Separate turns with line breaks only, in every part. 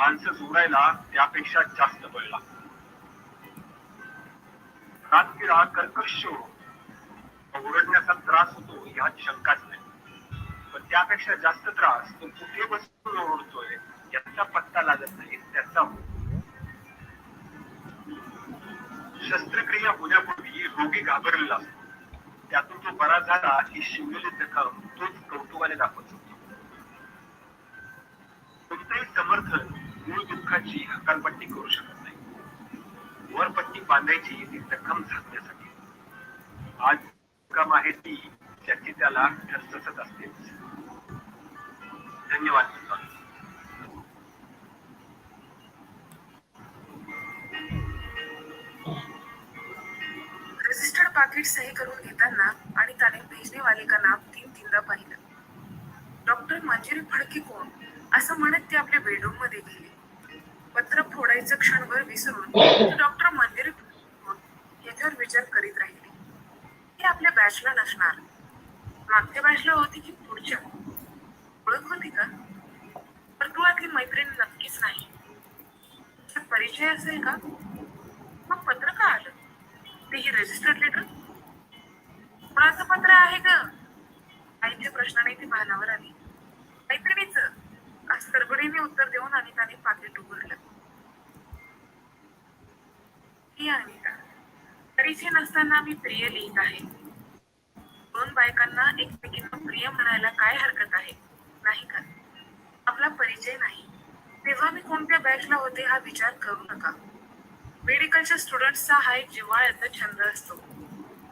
माणसं जोडायला त्यापेक्षा जास्त बळ लागतं. रात्रीला कर्कश ओरडण्याचा त्रास होतो यात शंकाच नाही, पण त्यापेक्षा जास्त त्रास तो कुठे बसून ओरडतोय याचा पत्ता लागत नाही त्याचा होतो. शस्त्रक्रिया होण्यापूर्वी रोगी घाबरलेला असतो, त्यातून तो बरा झाला की शिवलेली जखम तोच कौतुकाने दाखवत होतो. कोणतेही समर्थन मूळ दुःखाची हकालपट्टी करू शकत नाही. वरपट्टी बांधायची ती जखम झाकण्यासाठी. आज जखम आहे ती ज्याची त्याला ठसठसत असतेच. धन्यवाद.
रजिस्टर्ड पाकिट सही करून घेताना आणि त्याने भेजनेवाले का नाव 3-3दा पाहिलं. डॉक्टर मंजिरी फडके कोण असं म्हणत ते आपल्या बेडरूम मध्ये गेले. पत्र फोडायचं क्षणभर विसरून डॉक्टर मंजिरी कोण याच्यावर विचार करीत राहिले. ती आपल्या बॅचला नसणार, मागच्या बॅचला होती की पुढच्या? ओळख होती का? वर्तुळातली मैत्रीण नक्कीच नाही. परिचय असेल का? मग पत्र का आलं? तेही रजिस्टर्ड लेटर? कोणाचं पत्र आहे ग? आईच्या प्रश्नाने ती भानावर आली. मैत्रिणीचं, असं गडबडीने उत्तर देऊन अनिताने पाकिट उघडलं. ही अनिता, परिचय नसताना मी प्रिय लिहित आहे. दोन बायकांना एकमेकींना प्रिय म्हणायला काय हरकत आहे, नाही का? आपला परिचय नाही. तेव्हा मी कोणत्या बॅचला होते हा विचार करू नका. मेडिकलच्या स्टुडंट्सचा हा एक जिव्हाळ्याचा छंद असतो.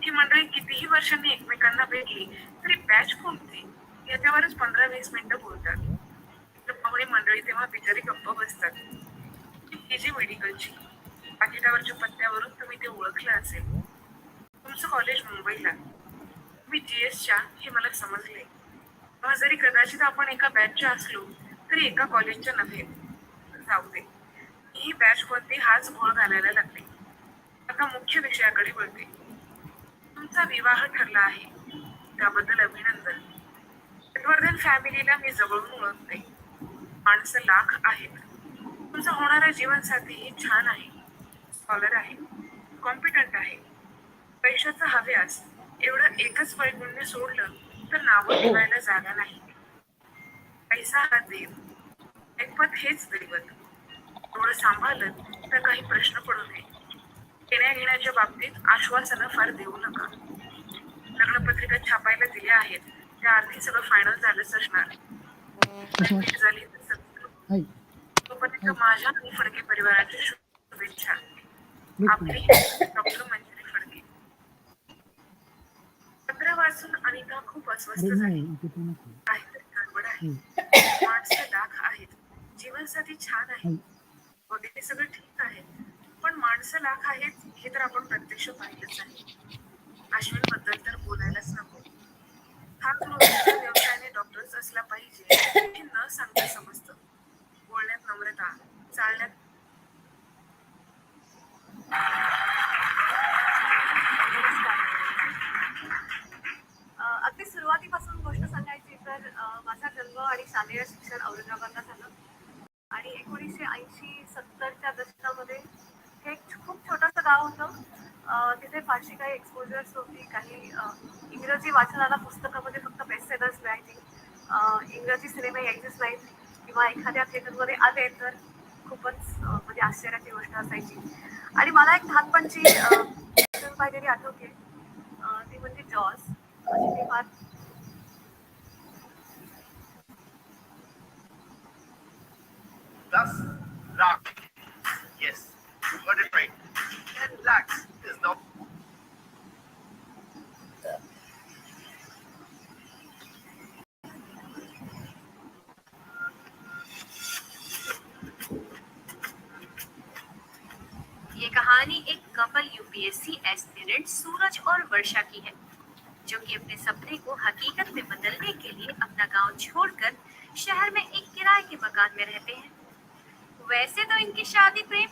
ही मंडळी कितीही वर्षांनी एकमेकांना भेटली तरी बॅच कोणती याच्यावरच 15-20 मिनिटं बोलतात. पाहुणे मंडळी तेव्हा बिचारी गप्प बसतात. जी मेडिकलची पाकिटावरच्या पत्त्यावरून तुम्ही ते ओळखलं असेल. तुमचं कॉलेज मुंबईला, मी GSच्या हे मला समजले. तेव्हा जरी कदाचित आपण एका बॅचच्या असलो तरी एका कॉलेजच्या नव्हे. जाऊ दे, ही बॅच कोणती हाच घोळ घालायला लागले. आता मुख्य विषयाकडे वळते. तुमचा विवाह ठरला आहे, त्याबद्दल अभिनंदन. हर्षवर्धन फॅमिलीला मी जवळून ओळखते. माणसं लाख आहेत. तुमचा होणारा जीवनसाथीही छान आहे, स्कॉलर आहे, कॉम्पिटंट आहे. पैशाचा हव्यास एवढं एकच वैगुण्य सोडलं तर नावं ठेवायला जागा नाही. पैसा हा देव, ऐपत हेच दैवत. थोडं सांभाळलं तर काही प्रश्न पडू नये. घेण्या घेण्याच्या बाबतीत आश्वासनं फार देऊ नका. लग्नपत्रिका छापायला दिल्या आहेत, त्या अर्थी सगळं फायनल झालंच असणार. भेट झाली तर सगळं. तोपर्यंत माझ्या आणि फडके परिवाराच्या शुभेच्छा. आपली डॉक्टर मंजिरी फडके. पत्र वाचून अनिता खूप अस्वस्थ झाली. काहीतरी गडबड आहे. माणसं लाख आहेत, जीवनसाथी छान आहे, वगैरे सगळं ठीक आहे, पण माणसं लाख आहेत हे तर आपण प्रत्यक्ष पाहिलंच आहे. अश्विन बद्दल तर बोलायलाच नको. हा गृहिणीच्या व्यवसायाने डॉक्टरच असला पाहिजे हे न सांगता समजतं. बोलण्यात नम्रता, चालण्यात
अगदी सुरुवातीपासून गोष्ट सांगायची तर माझा जन्म आणि शालेय शिक्षण औरंगाबादला झालं आणि 1980-70च्या दशकामध्ये हे एक खूप छोटंसं गाव होतं. तिथे फारशी काही एक्सपोजर्स होती, काही इंग्रजी वाचनाला पुस्तकामध्ये फक्त बेस्ट सेलर्स मिळायची. इंग्रजी सिनेमे यायचेच नाहीत किंवा एखाद्या थिएटरमध्ये आले तर खूपच म्हणजे आश्चर्याची गोष्ट असायची. आणि मला एक लहानपणची पाहिलेली आठवते, ती म्हणजे जॉस. ते फार
$10 lakh. Yes, you heard it right. 10 lakhs is not.
ये कहानी एक कपल UPSC एस्पिरेंट सूरज और वर्षा की है, जो कि अपने सपने को हकीकत में बदलने के लिए अपना गांव छोड़कर शहर में एक किराए के मकान में रहते हैं। वैसे तो इनकी शादी प्रेम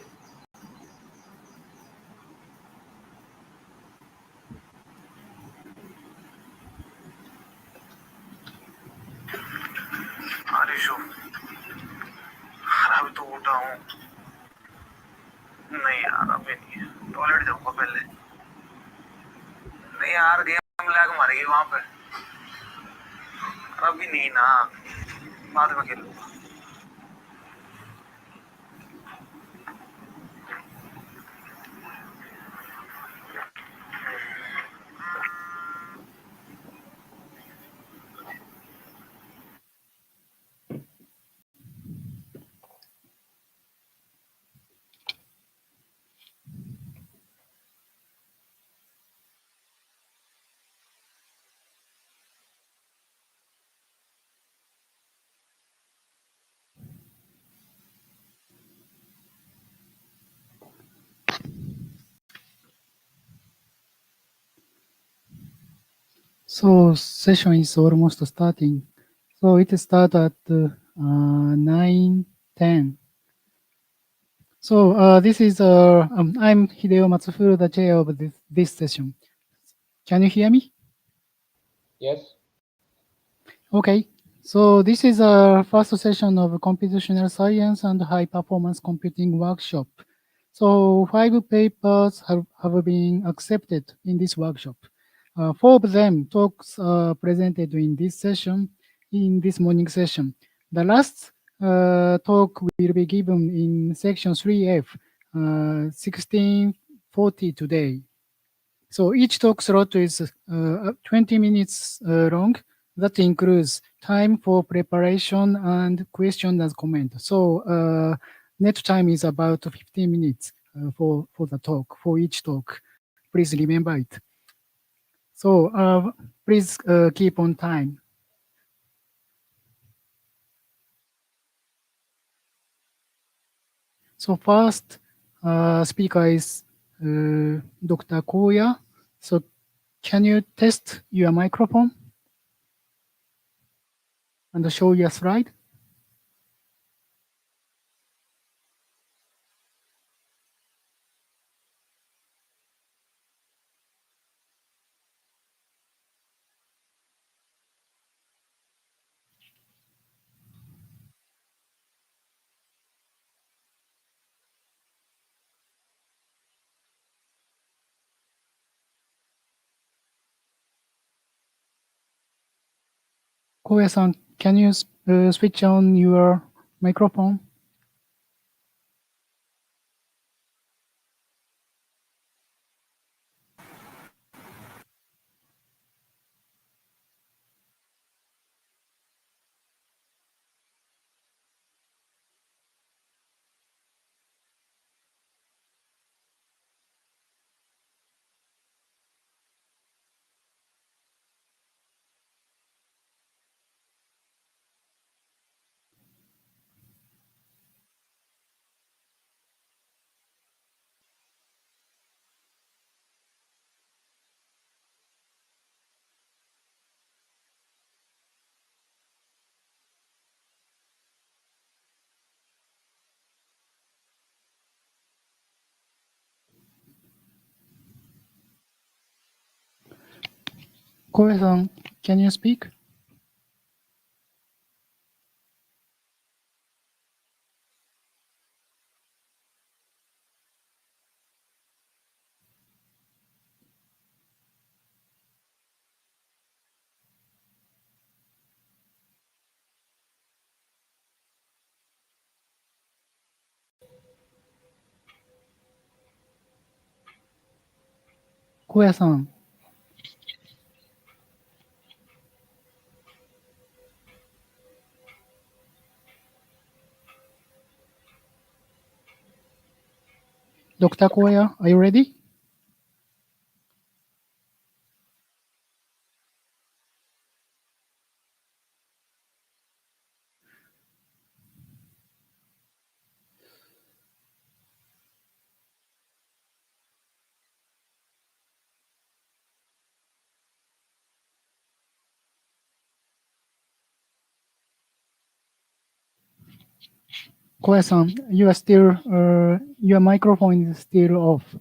अरे शो, अरे तो उठा हूँ। नहीं यार अभी नहीं, टॉयलेट जाऊंगा पहले। नहीं यार गेम लैग मारेगी वहां पे। अभी नहीं ना, बाद में खेलूंगा।
So session is almost starting. So it starts at 9:10. So this is I'm Hideo Matsufuru, the chair of this session. Can you hear me?
Yes.
Okay. So this is our first session of computational science and high performance computing workshop. So 5 papers have been accepted in this workshop. 4 of them talks presented in this session, in this morning session. The last talk will be given in section 3F, 1640 today. So each talk slot is 20 minutes long. That includes time for preparation and question and comment. So net time is about 15 minutes for the talk, for each talk. Please remember it. So please keep on time. So first speaker is Dr. Koya. So can you test your microphone and show your slide? Koya-san, can you switch on your microphone? Koya-san, can you speak? Koya-san. Dr. Koya, are you ready? Koya-san, you are still, your microphone is still off.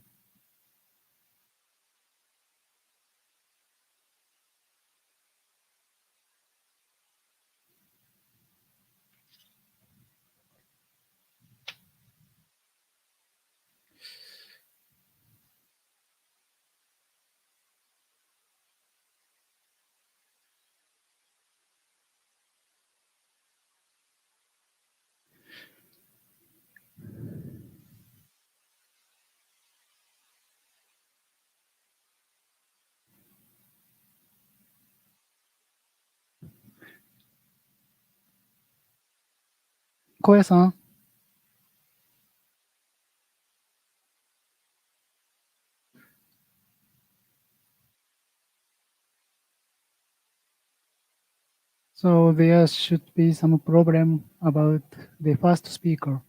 Koya-san. So there should be some problem about the first speaker.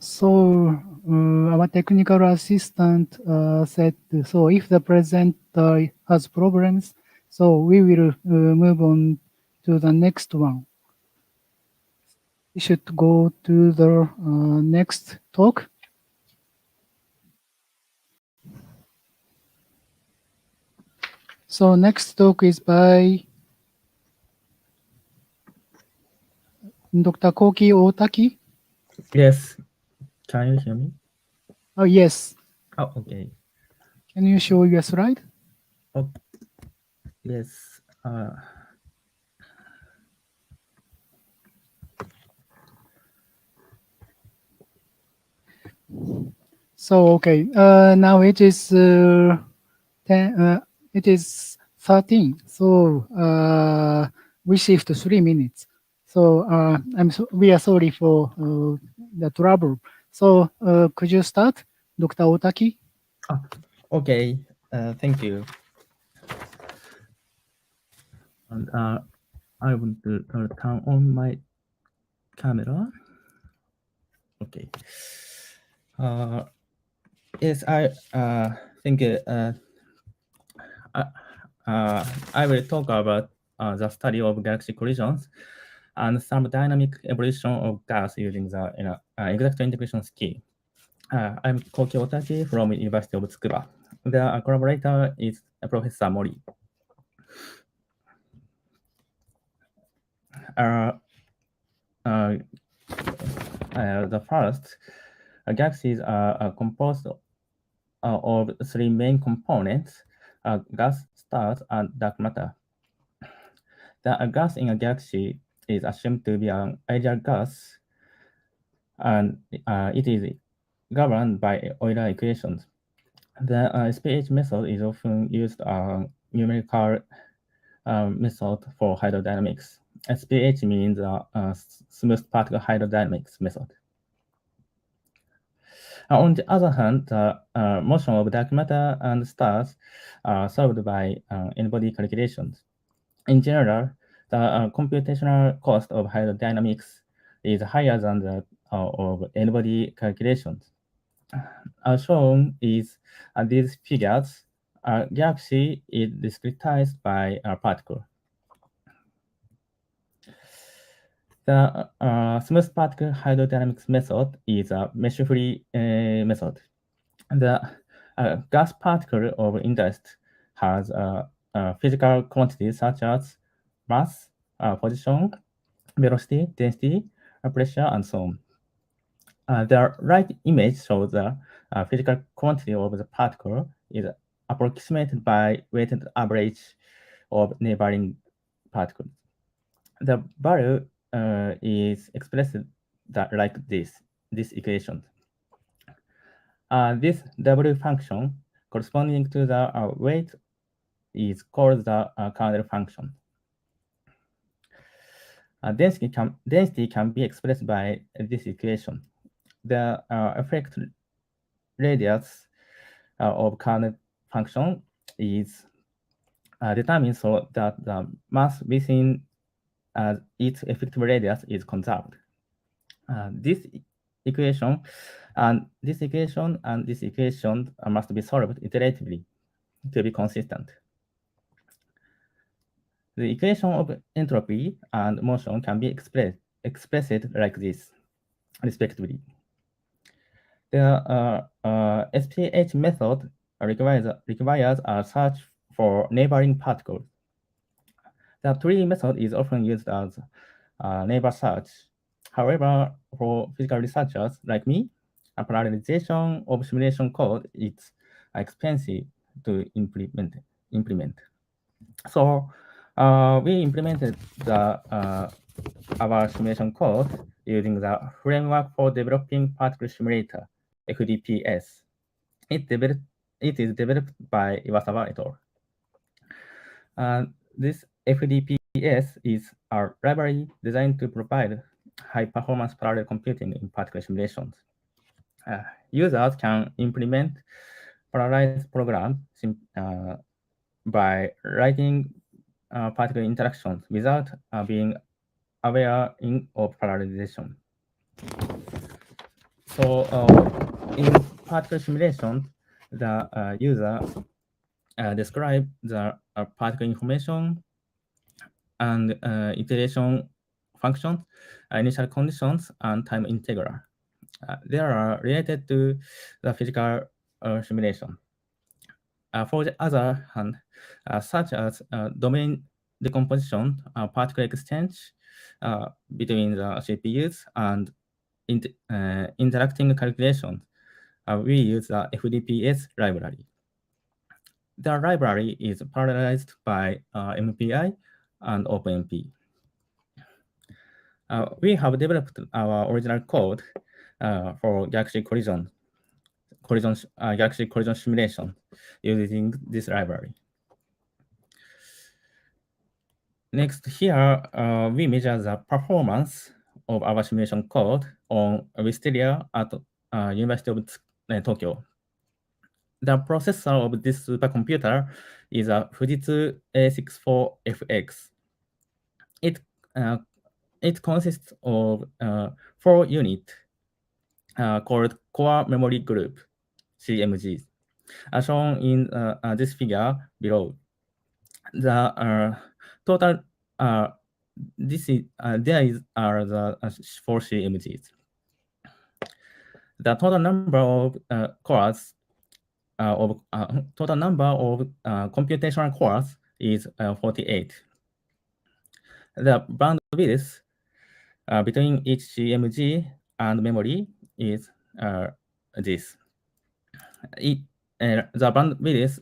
So our technical assistant said, so if the presenter has problems, so we will move on to the next one. We should go to the next talk. So next talk is by Dr. Koki Otaki.
Yes. Can you hear me?
Oh, yes.
Oh, okay.
Can you show your slide?
Oh, yes.
So, okay. Now it is 10, it is 13. So we shift 3 minutes. So we are sorry for the trouble. So could you start, Dr. Otaki?
Okay. Thank you. And I want to turn on my camera. Okay. Yes, I think I will talk about the study of galaxy collisions and some dynamic evolution of gas using the exact integration scheme. I'm Koki Otaki from University of Tsukuba. The collaborator is Professor Mori. The first, galaxies are composed of 3 main components: gas, stars, and dark matter. The gas in a galaxy is assumed to be an ideal gas, and it is governed by Euler equations. The SPH method is often used as numerical method for hydrodynamics. SPH means smooth particle hydrodynamics method. On the other hand, the motion of dark matter and stars are solved by n-body calculations. In general, the computational cost of hydrodynamics is higher than that of n-body calculations. As shown is these figures, a galaxy is discretized by a particle. The smooth particle hydrodynamics method is a mesh-free method. The gas particle of interest has physical quantities such as mass, position, velocity, density, pressure, and so on. The right image shows the physical quantity of the particle is approximated by weighted average of neighboring particles. The value is expressed like this equation. This W function corresponding to the weight is called the kernel function. Density can be expressed by this equation. The effect radius of kernel function is determined so that the mass within its effective radius is conserved. This equation, and this equation must be solved iteratively to be consistent. The equation of entropy and motion can be expressed like this, respectively. The SPH method requires a search for neighboring particles. The tree method is often used as neighbor search. However, for physical researchers like me, a parallelization of simulation code is expensive to implement. So we implemented our simulation code using the Framework for Developing Particle Simulator, FDPS. It is developed by Iwasawa et al. This FDPS is a library designed to provide high-performance parallel computing in particle simulations. Users can implement parallelized programs by writing particle interactions without being aware of parallelization. So in particle simulation, the user describe the particle information and iteration functions, initial conditions, and time integral. They are related to the physical simulation. For the other hand, such as domain decomposition, particle exchange between the CPUs, and interacting calculations, we use the FDPS library. The library is parallelized by MPI and OpenMP. We have developed our original code for galaxy collision simulation using this library. Next, here we measure the performance of our simulation code on Wisteria at University of Tokyo. The processor of this supercomputer is a Fujitsu A64FX. It consists of 4 units called Core Memory Group, CMGs, as shown in this figure below. The total are the 4 CMGs. The total number of cores total number of computational cores is 48. The bandwidth between each CMG and memory is this. The bandwidth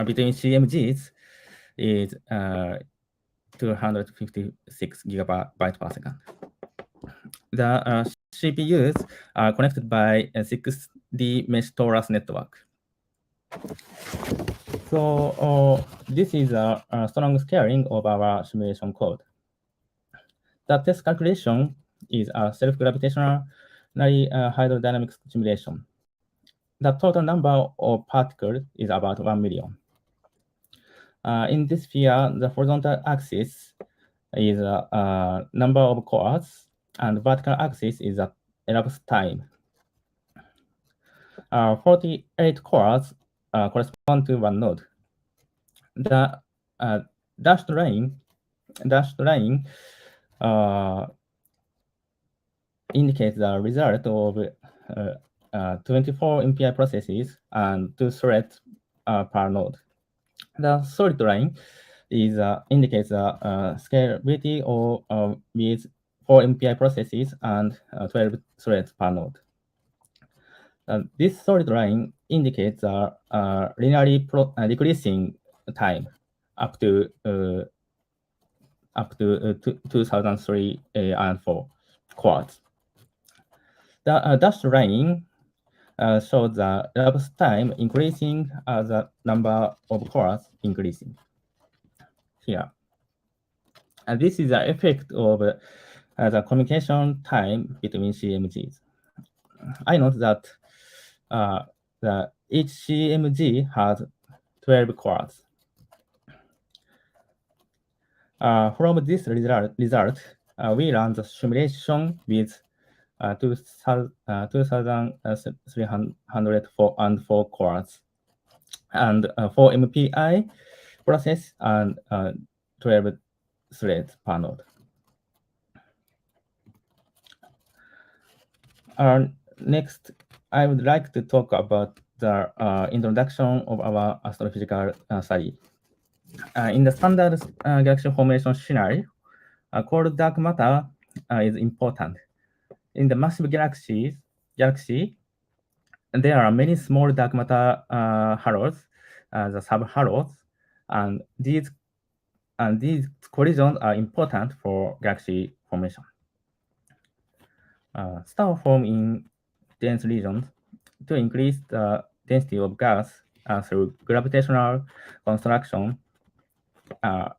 between CMGs is 256 gigabytes per second. The CPUs are connected by a 6D mesh torus network. So this is a strong scaling of our simulation code. The test calculation is a self-gravitational hydrodynamics simulation. The total number of particles is about 1 million. In this sphere, the horizontal axis is a number of cores, and the vertical axis is the elapsed time. 48 cores correspond to one node. The dashed line indicates the result of 24 MPI processes and 2 threads per node. The solid line is indicates the scalability of with 4 MPI processes and 12 threads per node. This solid line indicates linearly decreasing time up to 2003 and 4 quarts. The dashed line shows the elapsed time increasing as the number of cores increasing. Here, and this is the effect of the communication time between CMGs. I note that each CMG has 12 cores. From this result, we run the simulation with 2,304 cores, and for MPI process and 12 threads per node. Next, I would like to talk about the introduction of our astrophysical study. In the standard galaxy formation scenario, cold dark matter is important. In the massive galaxy, there are many small dark matter halos, the sub-halos, and these collisions are important for galaxy formation. Stars form in dense regions to increase the density of gas through gravitational construction. The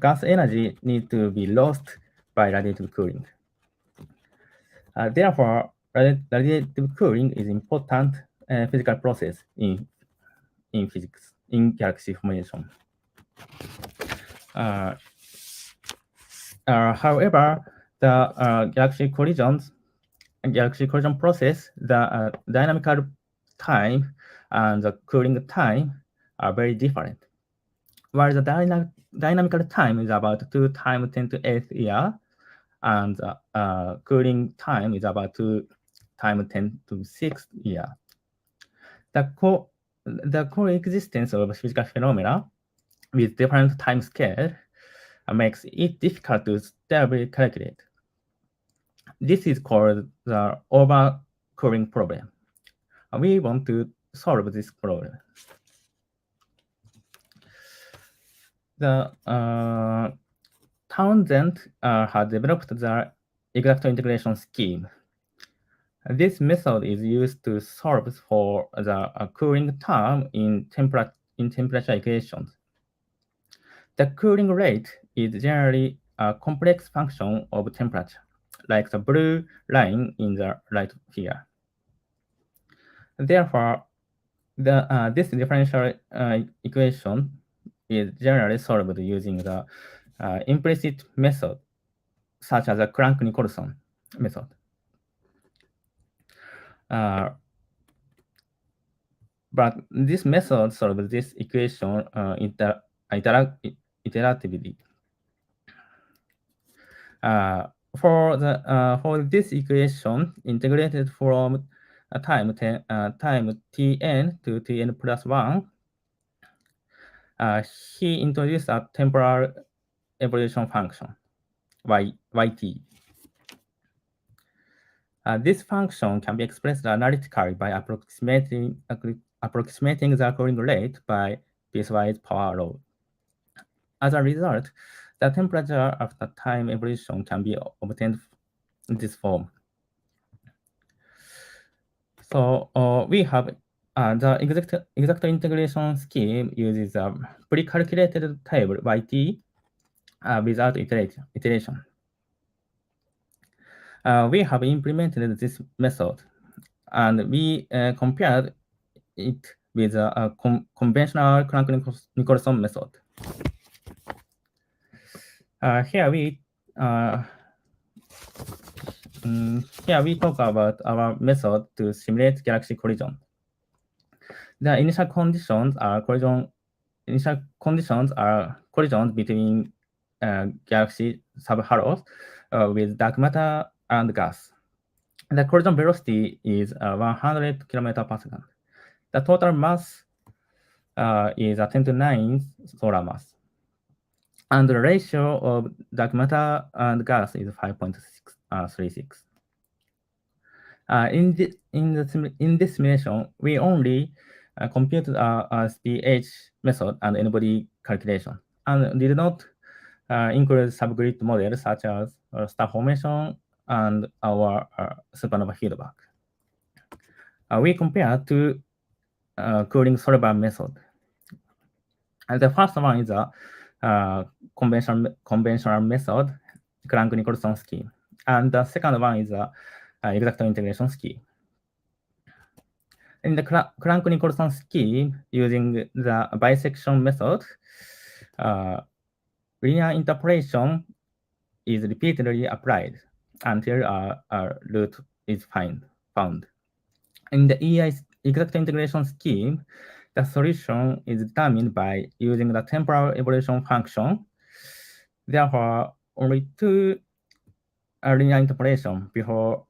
gas energy needs to be lost by radiative cooling. Therefore, radiative cooling is important physical process in physics, in galaxy formation. However, the galaxy collision process, the dynamical time and the cooling time are very different. While the dynamical time is about 2 times 10 to 8 year, and cooling time is about 2 times 10 to 6 year. The coexistence of physical phenomena with different time scale makes it difficult to stably calculate. This is called the overcooling problem. We want to solve this problem. The Townsend has developed the exact integration scheme. This method is used to solve for the cooling term in temperature equations. The cooling rate is generally a complex function of temperature, like the blue line in the right here. Therefore, this differential equation is generally solved using the implicit method, such as the Crank-Nicholson method. But this method solves this equation iteratively. For this equation, integrated from time tn to tn plus 1, he introduced a temporal evolution function, yt. This function can be expressed analytically by approximating the cooling rate by piecewise power law. As a result, the temperature of the time evolution can be obtained in this form. So we have the exact integration scheme uses a pre-calculated table yt without iteration. We have implemented this method, and we compared it with a conventional Crank-Nicholson method. Here we talk about our method to simulate galaxy collision. The initial conditions are collisions between galaxy subhalos with dark matter and gas. The collision velocity is 100 km per second. The total mass is 10 to 9 solar mass. And the ratio of dark matter and gas is 5.36. In this simulation, we only computed a SPH method and n-body calculation, and did not include subgrid models such as star formation and our supernova feedback. We compared two cooling solver method. And the first one is a conventional method, Crank-Nicholson scheme, and the second one is a exact integration scheme. In the Crank-Nicholson scheme, using the bisection method, linear interpolation is repeatedly applied until a root is found. In the EI exact integration scheme, the solution is determined by using the temporal evolution function. Therefore, only two linear interpolation before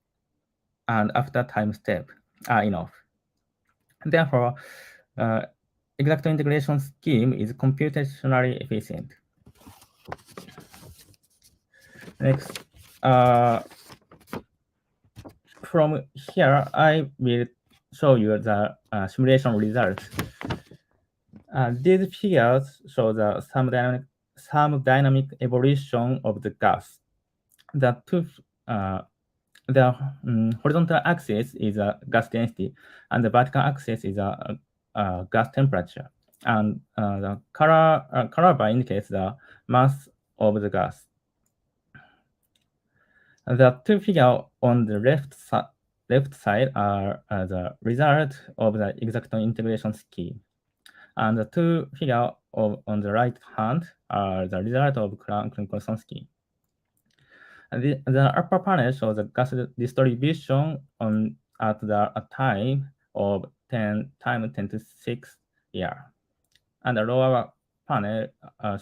and after time step are enough. Therefore, exact integration scheme is computationally efficient. Next, from here, I will show you the simulation results. These figures show the thermodynamic evolution of the gas. The horizontal axis is a gas density, and the vertical axis is a gas temperature. And the color bar indicates the mass of the gas. The two figures on the left side are the result of the exact integration scheme. And the two figures on the right hand are the result of Crank-Nicolson scheme. The upper panel shows the gas distribution at a time of 10 times 10 to 6 years. And the lower panel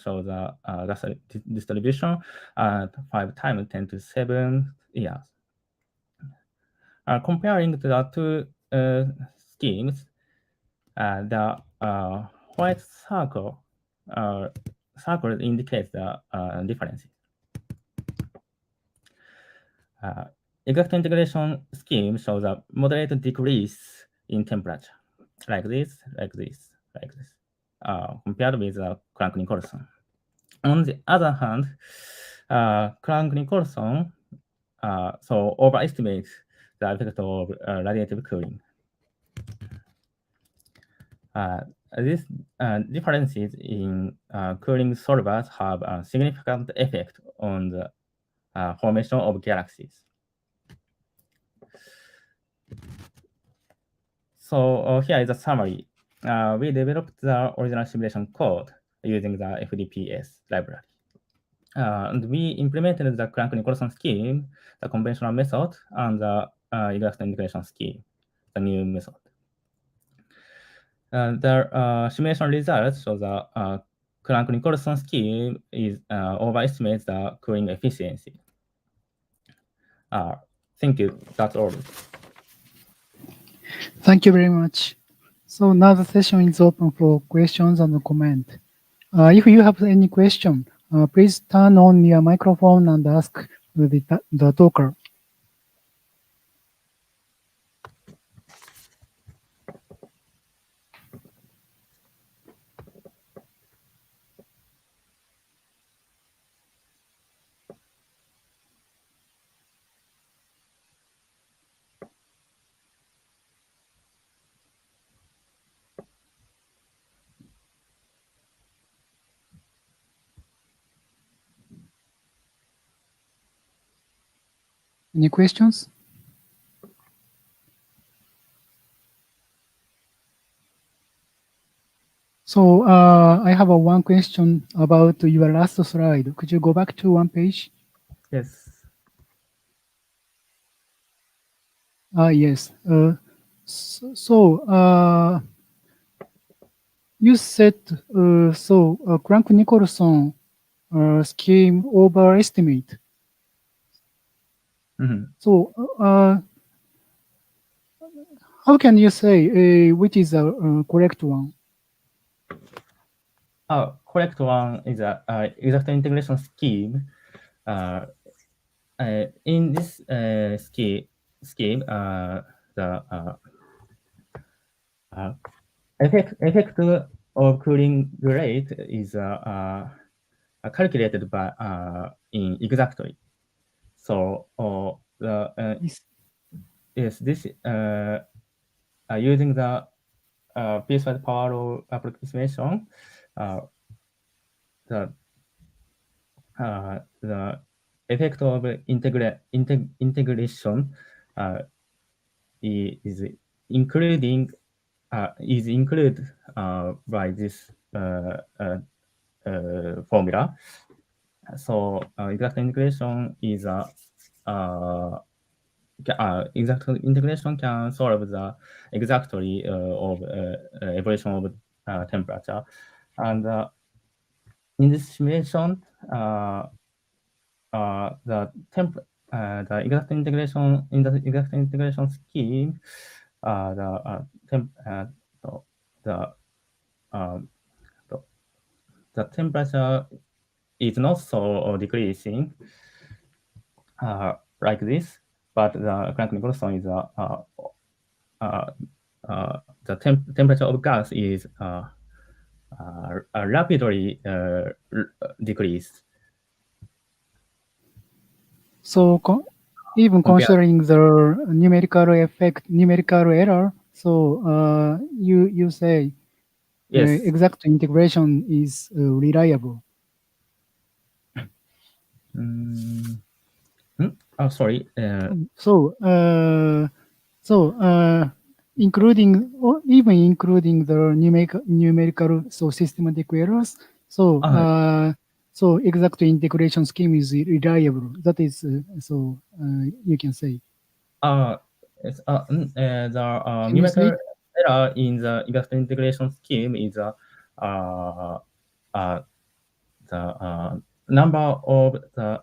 shows the gas distribution at 5 times 10 to 7 years. Comparing to the two schemes, the white circle indicates the differences. Exact integration scheme shows a moderate decrease in temperature, like this, compared with Crank-Nicolson. On the other hand, Crank-Nicolson overestimates the effect of radiative cooling. These differences in cooling solvers have a significant effect on the formation of galaxies. So here is a summary. We developed the original simulation code using the FDPS library. And we implemented the Crank-Nicolson scheme, the conventional method, and the exact integration scheme, the new method. The simulation results show the Crank-Nicolson scheme overestimates the cooling efficiency. Thank you. That's all.
Thank you very much. So now the session is open for questions and comment. If you have any question, please turn on your microphone and ask the talker. Any questions? So I have one question about your last slide. Could you go back to one page?
Yes.
Yes. You said Crank-Nicolson scheme overestimate.
Mm-hmm.
So how can you say which is the correct one?
Correct one is a exact integration scheme. In this scheme, the effect of cooling rate is calculated by in exactly. So yes, this using the piecewise power law approximation, the effect of integration is included by this formula. So exact integration is a exact integration can solve the exactly of evolution of temperature, and in this simulation, the exact integration in the exact integration scheme, the temperature is not so decreasing like this, but the Planck-Nicholson is the temperature of gas is rapidly decreased.
So even considering the numerical effect, numerical error, so you say
Yes.
exact integration is reliable.
Oh, sorry.
Including even including the numerical so systematic errors. So so exact integration scheme is reliable. That is you can say.
It's, the numerical error in the exact integration scheme is the number of the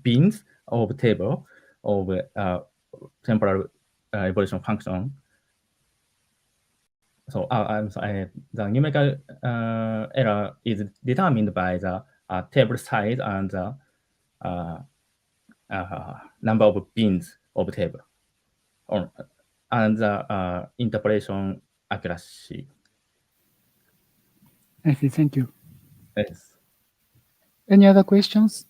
bins of table of temporal evolution function. So I'm sorry, the numerical error is determined by the table size and the number of bins of table, and the interpolation accuracy.
I see. Thank you.
Yes.
Any other questions?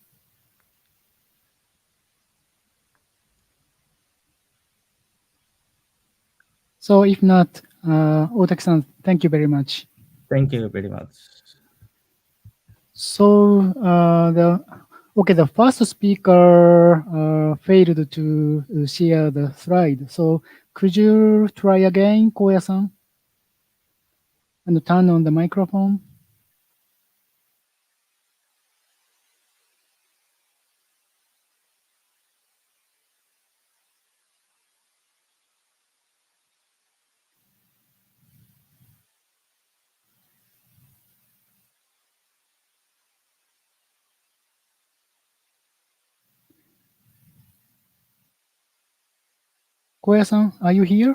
So if not, Otaki-san, thank you very much.
Thank you very much.
So the first speaker failed to share the slide. So could you try again, Koya-san, and turn on the microphone? Koya-san, are you here?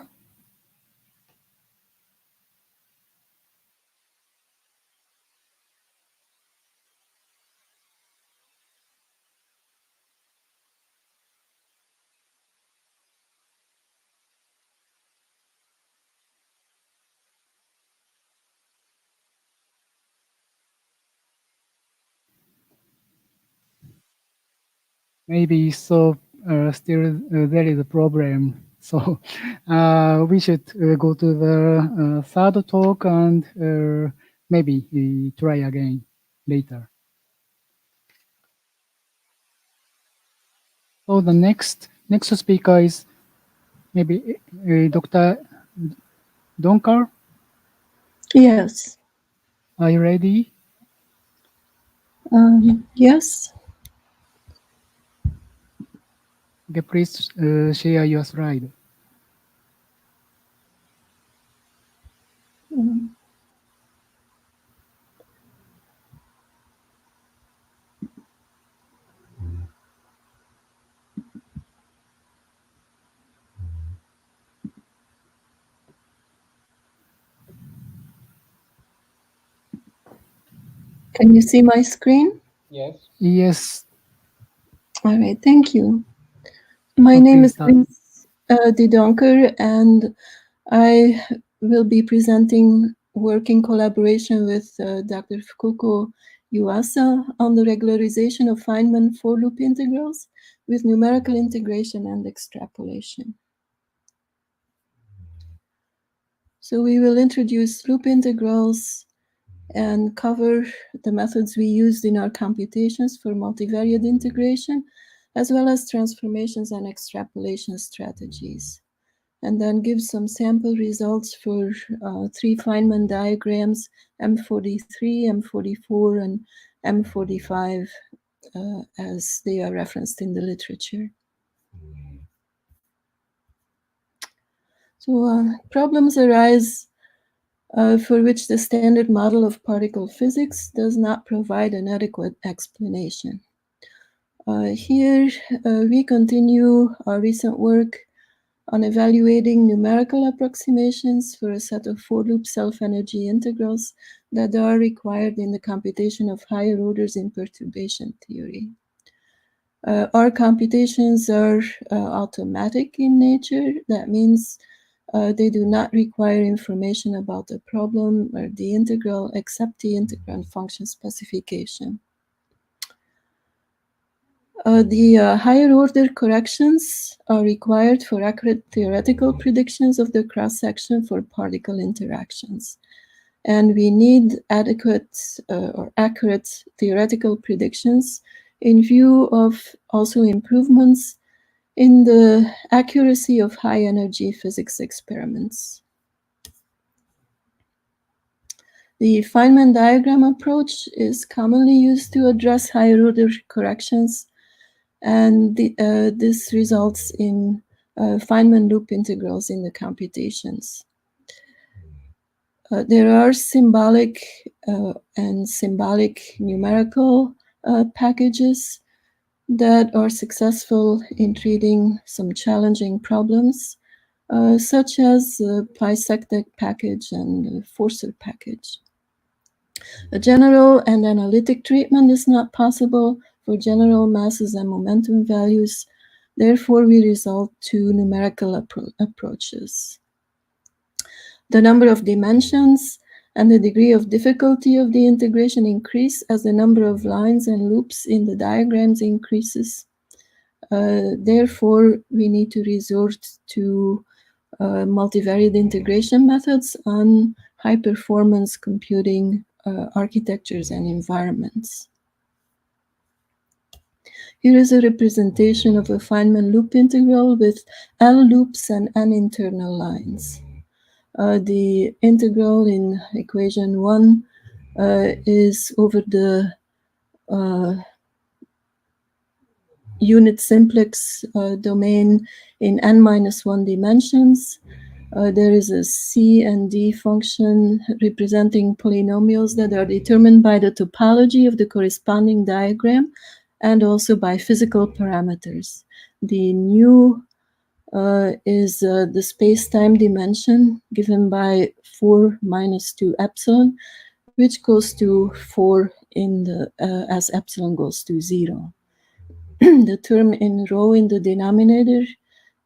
Maybe so. Still, there is a problem. So we should go to the third talk and maybe try again later. So the next speaker is maybe Dr. Donkar.
Yes.
Are you ready?
Yes.
Okay, please share your slide.
Can you see my screen?
Yes. Yes.
All right, thank you. My name is Didonker, and I will be presenting work in collaboration with Dr. Fukuko Yuasa on the regularization of Feynman for-loop integrals with numerical integration and extrapolation. So we will introduce loop integrals and cover the methods we used in our computations for multivariate integration, as well as transformations and extrapolation strategies. and then give some sample results for 3 Feynman diagrams, M43, M44, and M45, as they are referenced in the literature. So problems arise for which the standard model of particle physics does not provide an adequate explanation. Here, we continue our recent work on evaluating numerical approximations for a set of for-loop self-energy integrals that are required in the computation of higher orders in perturbation theory. Our computations are automatic in nature. That means they do not require information about the problem or the integral except the integrand function specification. The higher order corrections are required for accurate theoretical predictions of the cross-section for particle interactions. And we need adequate or accurate theoretical predictions in view of also improvements in the accuracy of high-energy physics experiments. The Feynman diagram approach is commonly used to address higher-order corrections, and this results in Feynman loop integrals in the computations. There are symbolic and symbolic numerical packages that are successful in treating some challenging problems, such as the Pisectec package and the Forcer package. A general and analytic treatment is not possible for general masses and momentum values. Therefore, we resort to numerical approaches. The number of dimensions and the degree of difficulty of the integration increase as the number of lines and loops in the diagrams increases. Therefore, we need to resort to multivariate integration methods on high-performance computing architectures and environments. Here is a representation of a Feynman loop integral with L loops and N internal lines. The integral in equation 1 is over the unit simplex domain in n-1 dimensions. There is a C and D function representing polynomials that are determined by the topology of the corresponding diagram and also by physical parameters. The nu is the space-time dimension given by 4 minus 2 epsilon, which goes to 4 in the as epsilon goes to 0. The term in rho in the denominator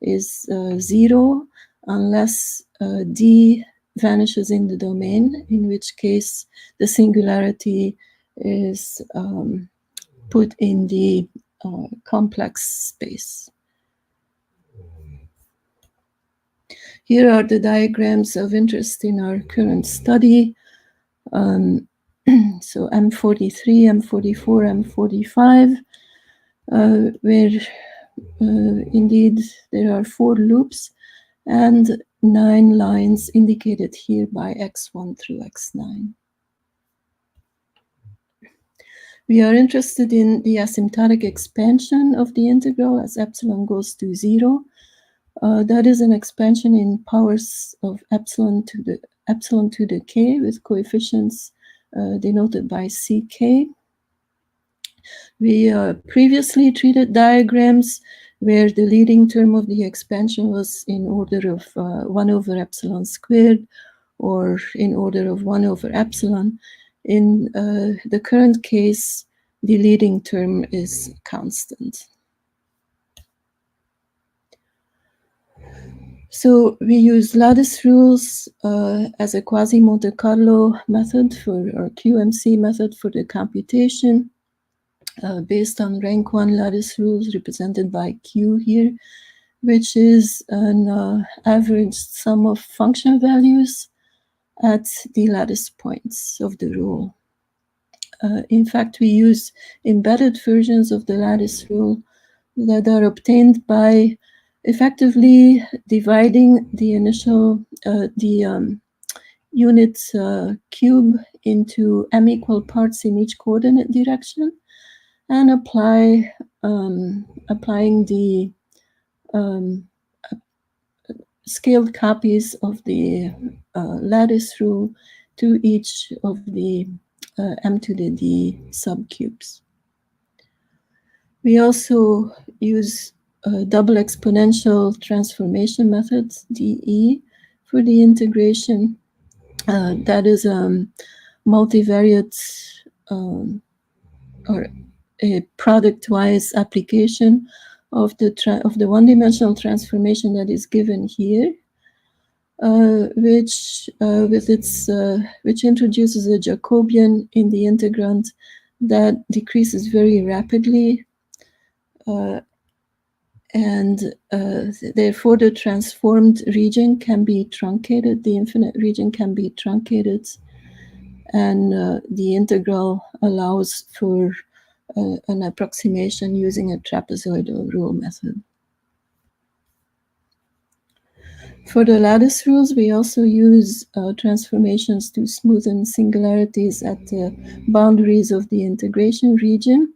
is 0 unless D vanishes in the domain, in which case the singularity is put in the complex space. Here are the diagrams of interest in our current study. So M43, M44, M45, where indeed there are 4 loops and 9 lines indicated here by X1 through X9. We are interested in the asymptotic expansion of the integral as epsilon goes to 0. That is an expansion in powers of epsilon to the k with coefficients denoted by ck. We previously treated diagrams where the leading term of the expansion was in order of 1 over epsilon squared or in order of 1 over epsilon. In the current case, the leading term is constant. So we use lattice rules as a quasi-Monte Carlo method or QMC method for the computation based on rank 1 lattice rules represented by Q here, which is an average sum of function values at the lattice points of the rule. In fact, we use embedded versions of the lattice rule that are obtained by effectively dividing the initial unit cube into m equal parts in each coordinate direction, and applying the scaled copies of the lattice rule to each of the m to the d subcubes. We also use double exponential transformation methods, DE, for the integration. That is multivariate or a product-wise application of the one-dimensional transformation that is given here, which introduces a Jacobian in the integrand that decreases very rapidly, and therefore the transformed region can be truncated. The infinite region can be truncated, and the integral allows for an approximation using a trapezoidal rule method. For the lattice rules, we also use transformations to smoothen singularities at the boundaries of the integration region.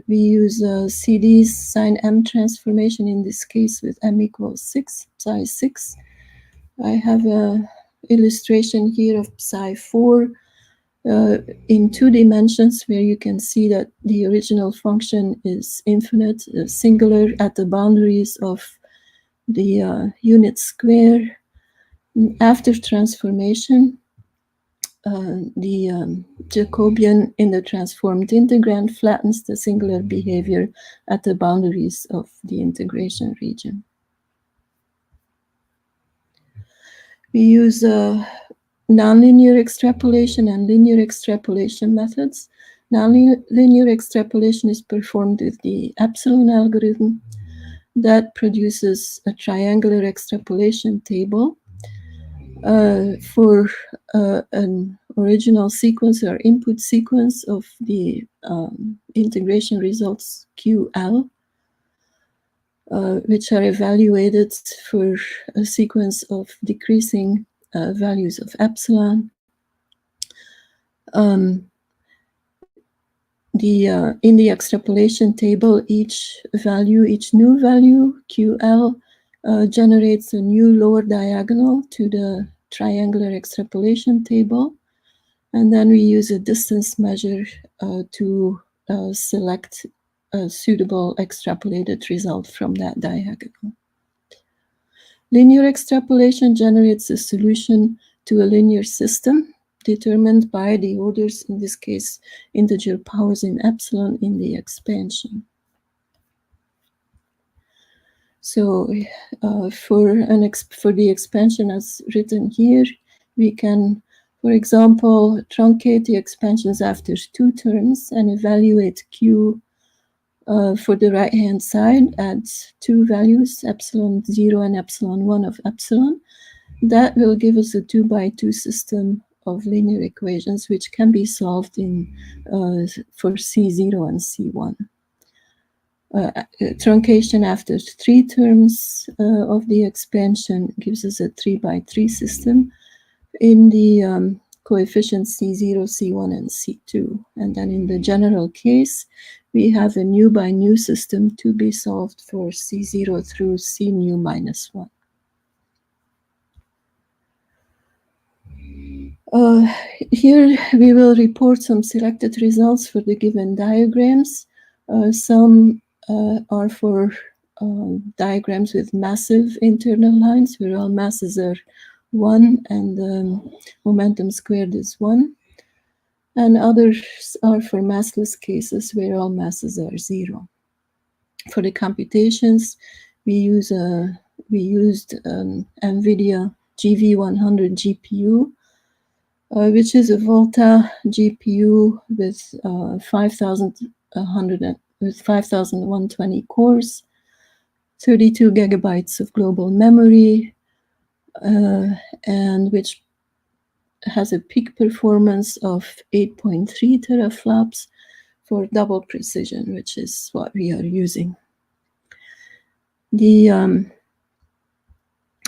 We use CD's sine m transformation, in this case with m equals 6, psi 6. I have an illustration here of psi 4 in 2 dimensions, where you can see that the original function is infinite, singular at the boundaries of the unit square. After transformation, the Jacobian in the transformed integrand flattens the singular behavior at the boundaries of the integration region. We use nonlinear extrapolation and linear extrapolation methods. Nonlinear extrapolation is performed with the epsilon algorithm that produces a triangular extrapolation table for an original sequence or input sequence of the integration results QL, which are evaluated for a sequence of decreasing values of epsilon. In the extrapolation table, each new value, QL, generates a new lower diagonal to the triangular extrapolation table. And then we use a distance measure to select a suitable extrapolated result from that diagonal. Linear extrapolation generates a solution to a linear system determined by the orders, in this case, integer powers in epsilon in the expansion. So for the expansion as written here, we can, for example, truncate the expansions after 2 terms and evaluate Q for the right-hand side at 2 values, epsilon 0 and epsilon 1 of epsilon. That will give us a 2x2 system of linear equations, which can be solved in for C0 and C1. Truncation after 3 terms of the expansion gives us a 3x3 system in the coefficients C0, C1, and C2. And then in the general case, we have a nu by nu system to be solved for C0 through C nu minus 1. Here we will report some selected results for the given diagrams. Some are for diagrams with massive internal lines, where all masses are 1 and momentum squared is 1. And others are for massless cases, where all masses are 0. For the computations, we used NVIDIA GV100 GPU, which is a Volta GPU with 5,120 cores, 32 gigabytes of global memory, and which has a peak performance of 8.3 teraflops for double precision, which is what we are using.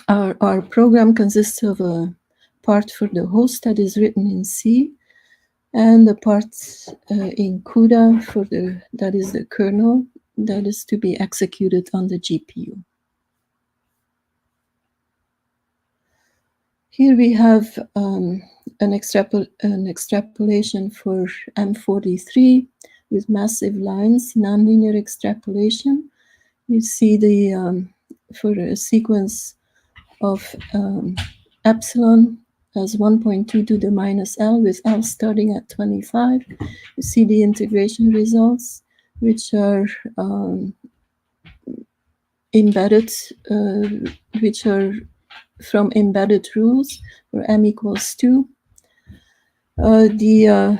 Our program consists of a part for the host that is written in C, and the part in CUDA that is the kernel that is to be executed on the GPU. Here we have an extrapolation for M43 with massive lines, nonlinear extrapolation. You see for a sequence of epsilon as 1.2 to the minus L, with L starting at 25. You see the integration results, which are embedded, which are from embedded rules, where M equals 2. The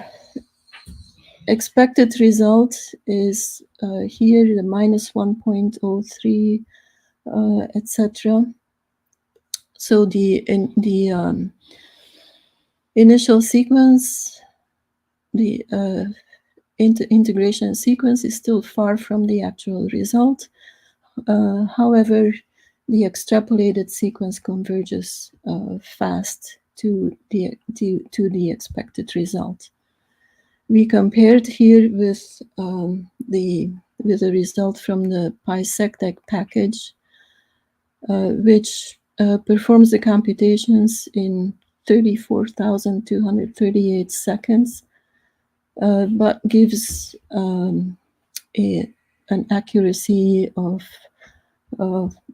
expected result is here, the minus 1.03, etc. So the initial sequence, the integration sequence is still far from the actual result. However, the extrapolated sequence converges fast to the expected result. We compared here with the result from the PySecDec package, which performs the computations in 34,238 seconds, but gives an accuracy of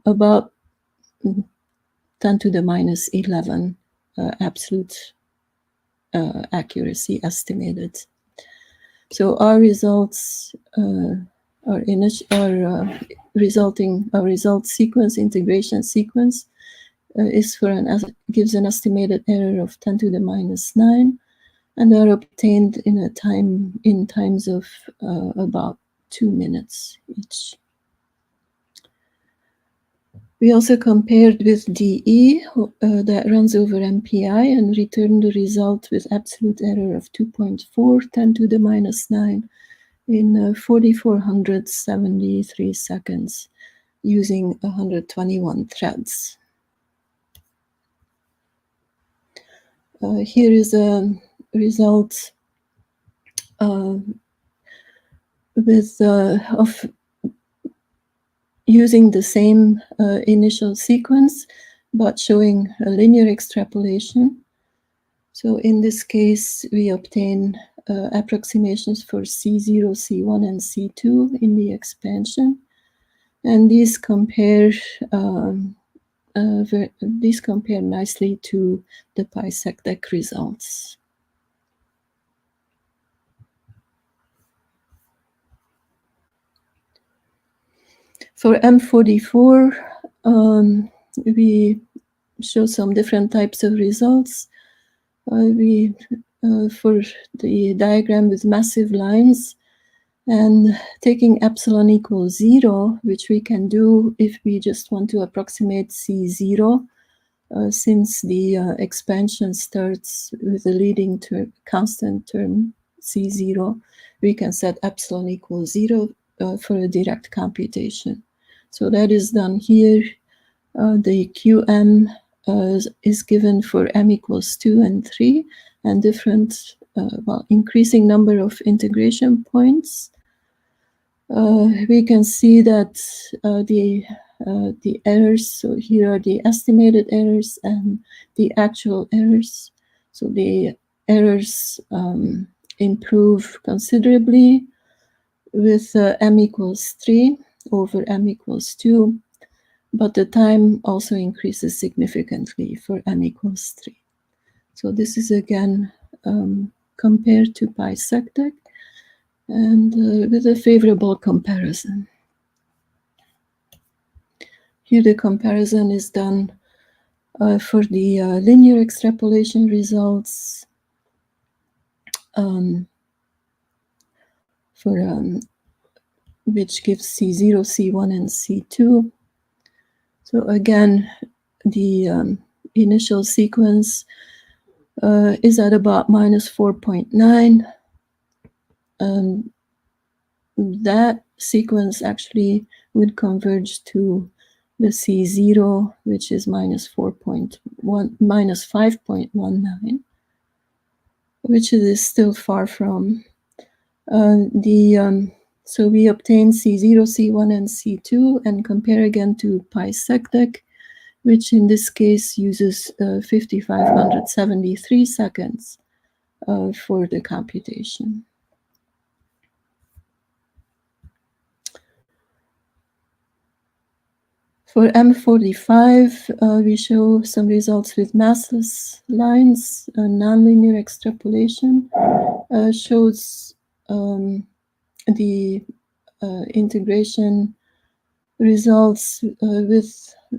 about 10 to the minus 11 absolute accuracy estimated. So our results, our result sequence, integration sequence, gives an estimated error of 10 to the minus 9, and are obtained in times of about 2 minutes each. We also compared with DE that runs over MPI and returned the result with absolute error of 2.4, 10 to the minus 9 in 4,473 seconds using 121 threads. Here is a result of using the same initial sequence, but showing a linear extrapolation. So in this case, we obtain approximations for C0, C1, and C2 in the expansion. And these compare nicely to the PySecDec results. For M44, we show some different types of results. For the diagram with massive lines, and taking epsilon equals 0, which we can do if we just want to approximate C0, since the expansion starts with a leading term, constant term C0, we can set epsilon equals 0 for a direct computation. So that is done here. The QM is given for M equals 2 and 3, and different, increasing number of integration points. We can see that the errors, so here are the estimated errors and the actual errors. So the errors improve considerably with M equals 3 over M equals 2, but the time also increases significantly for M equals 3. So this is again compared to PySecDec, and with a favorable comparison. Here the comparison is done for the linear extrapolation results which gives C0, C1, and C2. So again, the initial sequence is at about minus 4.9. That sequence actually would converge to the C0, which is minus 5.19, which is still far from so we obtain C0, C1, and C2 and compare again to PySecDec, which in this case uses 5,573 seconds for the computation. For M45, we show some results with massless lines. Nonlinear extrapolation shows the integration results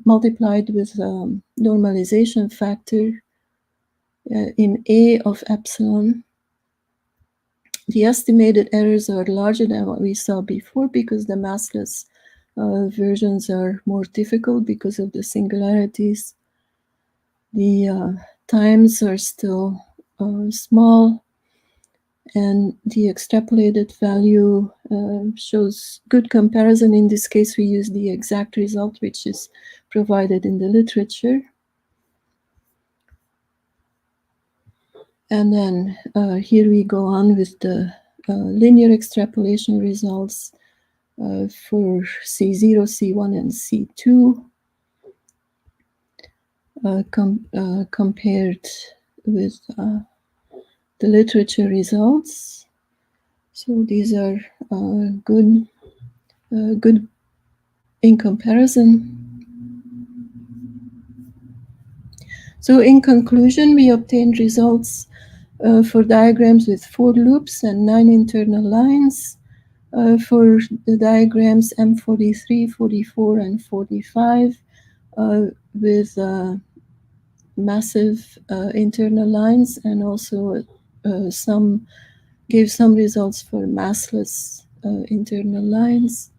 multiplied with normalization factor in A of epsilon. The estimated errors are larger than what we saw before because the massless versions are more difficult because of the singularities. The times are still small, and the extrapolated value shows good comparison. In this case, we use the exact result which is provided in the literature. And then here we go on with the linear extrapolation results for C0, C1, and C2 compared with the literature results. So these are good in comparison. So in conclusion, we obtained results for diagrams with 4 loops and 9 internal lines. For the diagrams M43, 44, and 45 with massive internal lines, and also gave some results for massless internal lines.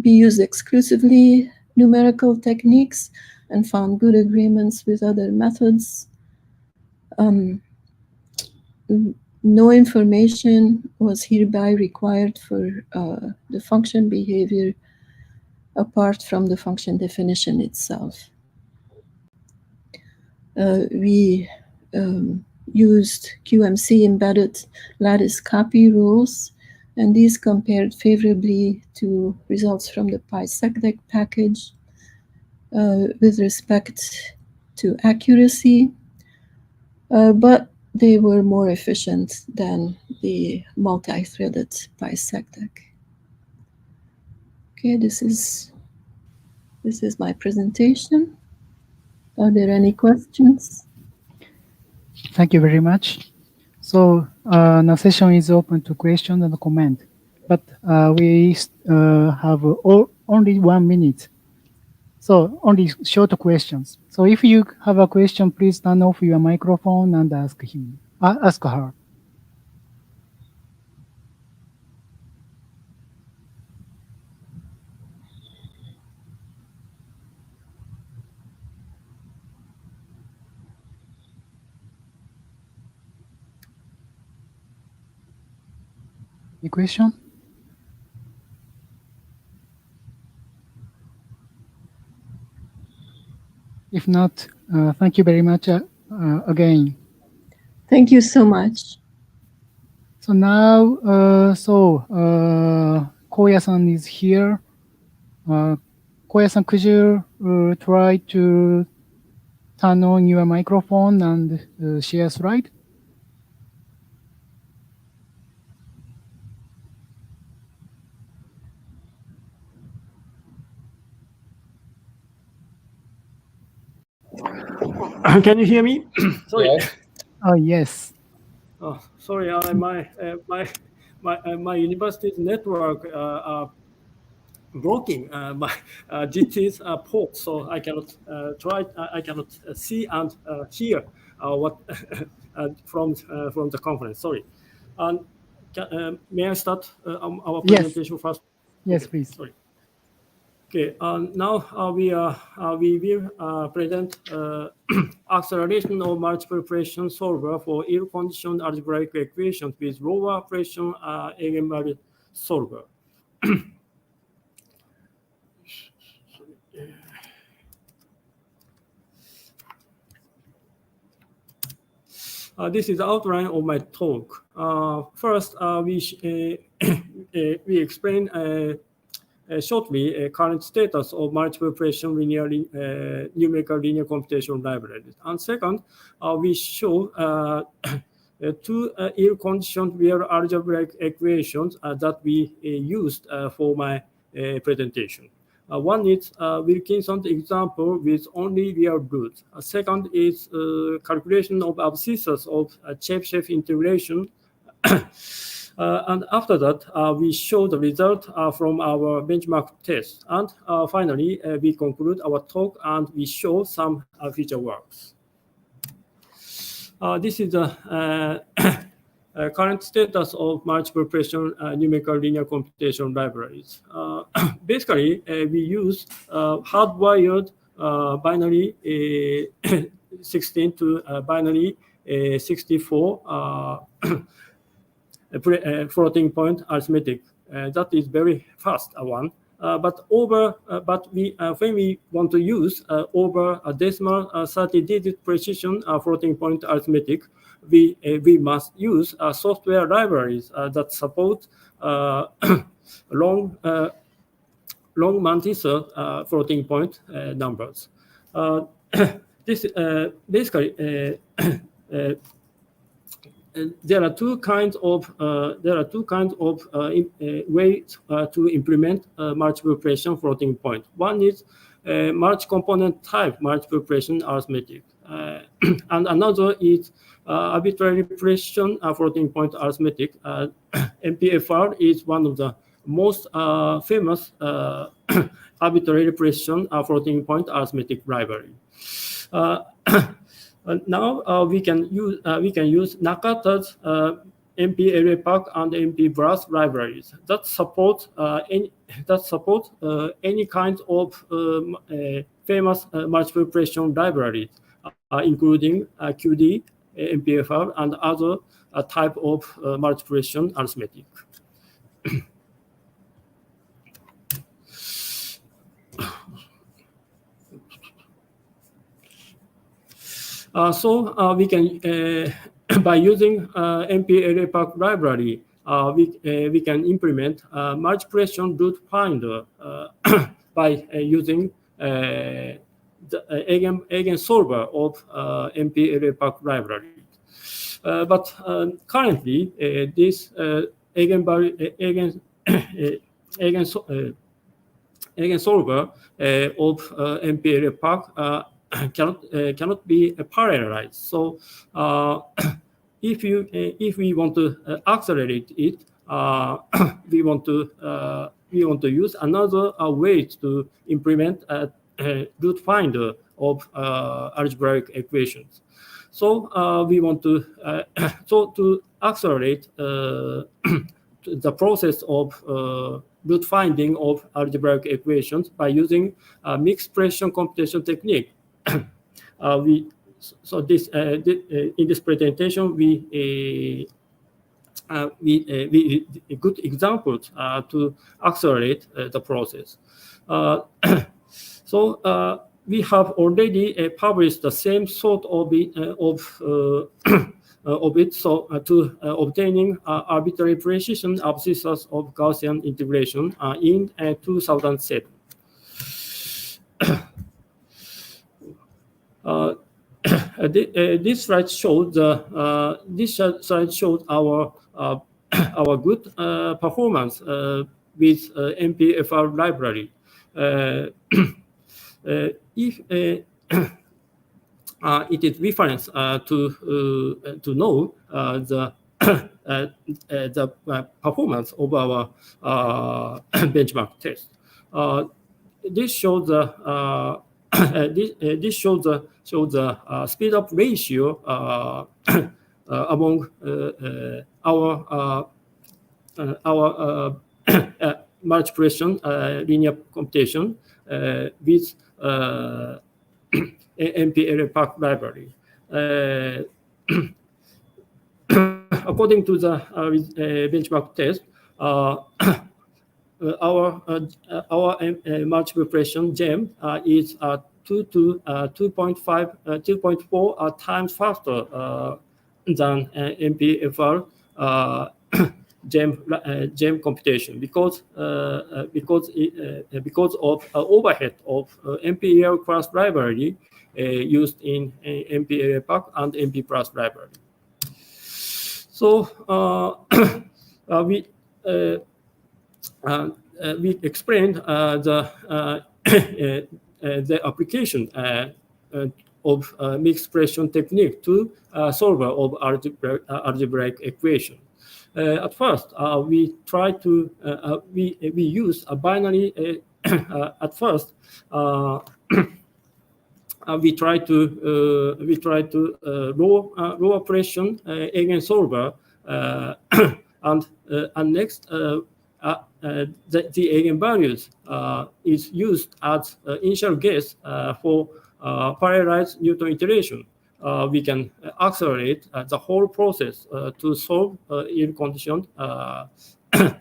We used exclusively numerical techniques and found good agreements with other methods. No information was hereby required for the function behavior apart from the function definition itself. We used QMC embedded lattice copy rules, and these compared favorably to results from the PySecDec package with respect to accuracy, but they were more efficient than the multi-threaded PySecDec. Okay, this is my presentation. Are there any questions?
Thank you very much. So now session is open to question and comment, but we have only 1 minute. So only short questions. So if you have a question, please turn off your microphone and ask her. Any question? If not, thank you very much again.
Thank you so much.
So now, Koya-san is here. Koya-san, could you try to turn on your microphone and share slide?
Can you hear me? Sorry.
Yes.
Oh, yes.
Oh, sorry, my university's network blocking my GT's port, so I cannot I cannot see and hear what from the conference. Sorry. And may I start our presentation first?
Yes,
Okay,
please.
Sorry. Okay, now we will present acceleration of multiple pressure solver for ill-conditioned algebraic equations with lower pressure eigenvalue solver. This is the outline of my talk. First, we explain shortly a current status of multiple precision numerical linear computation libraries. And second, we show two ill-conditioned real algebraic equations that we used for my presentation. One is Wilkinson's example with only real roots. Second is calculation of abscissas of Chebyshev integration. And after that, we show the result from our benchmark test. And finally, we conclude our talk and we show some future works. This is the current status of multiple precision numerical linear computation libraries. Basically, we use hardwired binary 16 to binary 64 floating point arithmetic. That is very fast one. But when we want to use over a decimal 30-digit precision floating point arithmetic, we must use software libraries that support long Mantis floating point numbers. This basically. There are two kinds of ways to implement multiple precision floating point. One is multi-component type multiple precision arithmetic, and another is arbitrary precision floating point arithmetic. MPFR is one of the most famous arbitrary precision floating point arithmetic library. Now we can use Nakata's MP-ArrayPack and MP-Brass libraries that support any kind of famous multiple precision libraries, including QD, MPFR, and other type of multiple precision arithmetic. So we can, by using MP-ArrayPack library, we can implement multi-precision root finder by using the eigensolver of MP-ArrayPack library. But currently, this eigensolver of MP-ArrayPack cannot be parallelized. So if we want to accelerate it, we want to use another way to implement a root finder of algebraic equations. So we want to to accelerate the process of root finding of algebraic equations by using a mixed precision computation technique. In this presentation, we good examples to accelerate the process. We have already published the same sort of it, to obtaining arbitrary precision abscissas of Gaussian integration in 2007. This slide shows our good performance with MPFR library. If it is reference to know the performance of our benchmark test. This shows the this shows the speed up ratio among our multi-precision linear computation with MP-ArrayPack library. According to the benchmark test, our multiple precision gem is 2.4 times faster than MPFR gem computation because of overhead of MPEL class library used in MPAPAC and MP plus library. So we explained the application of mixed expression technique to solver of algebraic equation. At first, we try to we use a binary. At first, we try to low operation eigensolver and next the eigenvalues is used as initial guess for parallelized Newton iteration. We can accelerate the whole process to solve ill-conditioned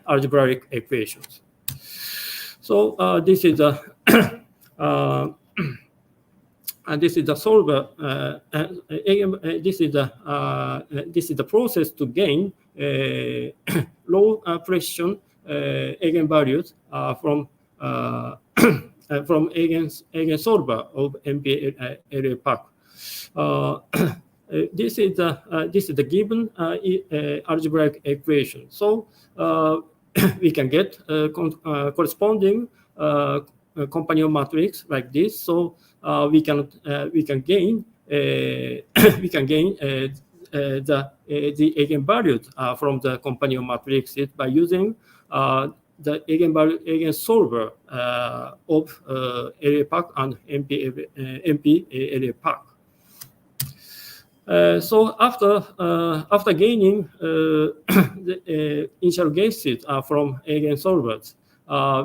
algebraic equations. So this is a this is the solver. This is the process to gain low precision eigenvalues from eigensolver of MPLA-PAC. This is the given algebraic equation. So we can get corresponding companion matrix like this. So we can gain the eigenvalues from the companion matrices by using the eigensolver of LA-PAC and MP-LA-PAC. So after gaining the initial guesses from eigensolvers,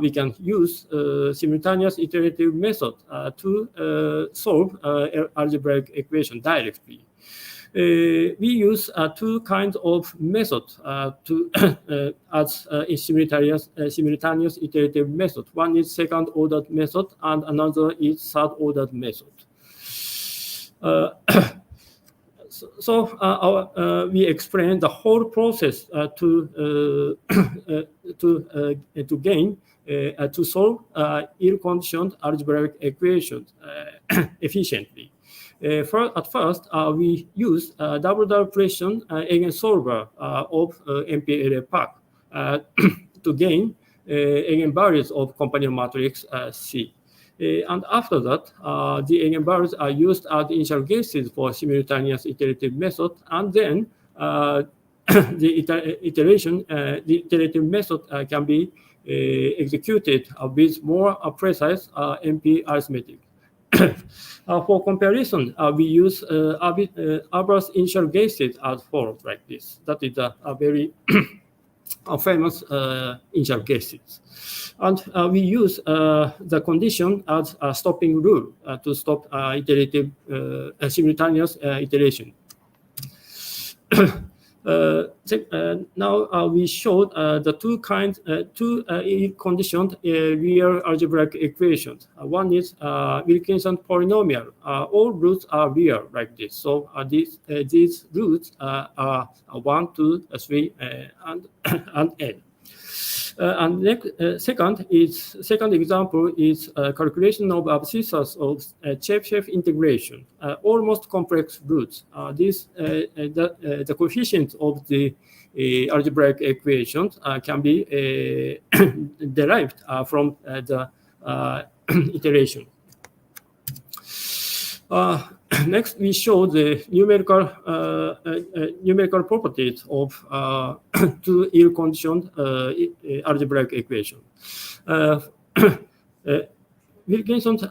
we can use simultaneous iterative method to solve algebraic equation directly. We use two kinds of methods to as simultaneous iterative method. One is second ordered method and another is third ordered method. We explain the whole process to solve ill-conditioned algebraic equations efficiently. At first, we use double precision eigensolver of MPLA-PAC to gain eigenvalues of companion matrix C. And after that, the eigenvalues are used as initial guesses for simultaneous iterative method, and then the iterative method can be executed with more precise MP arithmetic. For comparison, we use Abra's initial guesses as follows, like this. That is a very famous initial guesses. And we use the condition as a stopping rule to stop iterative simultaneous iteration. Now we showed the two conditioned real algebraic equations. One is Wilkinson polynomial. All roots are real like this. So these roots are 1, 2, 3, and n. And second example is calculation of abscissas of Chebyshev integration, almost complex roots. The coefficients of the algebraic equations can be derived from the iteration. Next, we show the numerical properties of two ill-conditioned algebraic equations. Wilkinson's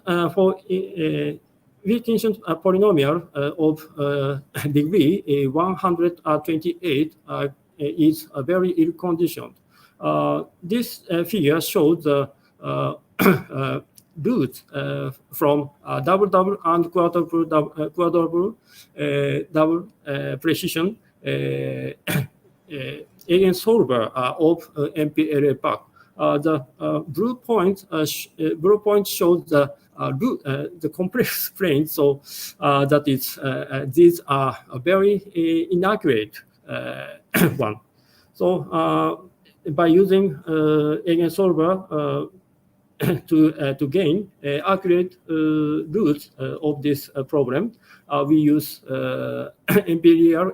polynomial of degree 128 is very ill-conditioned. This figure shows the roots from double and quadruple precision eigensolver of MPLA-PAC. The blue point shows the the complex plane. So that is these are a very inaccurate one. So by using eigensolver to gain accurate roots of this problem, we use MPLR,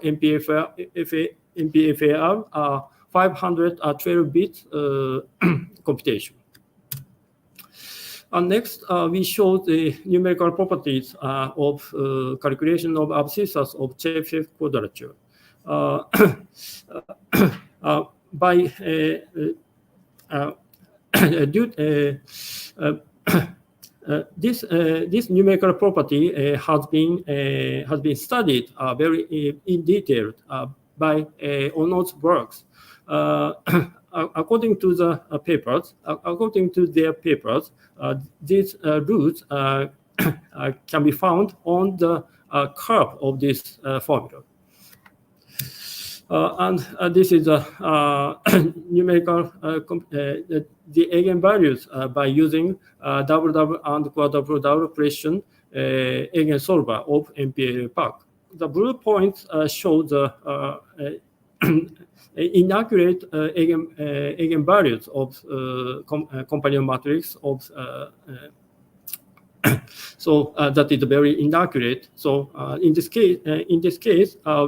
MPFAR 512-bit computation. And next, we show the numerical properties of calculation of abscissas of Chebyshev quadrature. By this numerical property has been studied very in detail by Ono's works. According to their papers, these roots can be found on the curve of this formula. And this is a numerical the eigenvalues by using double and quadruple precision eigensolver of MPLR. The blue points show the inaccurate eigenvalues of companion matrix of so that is very inaccurate. So in this case,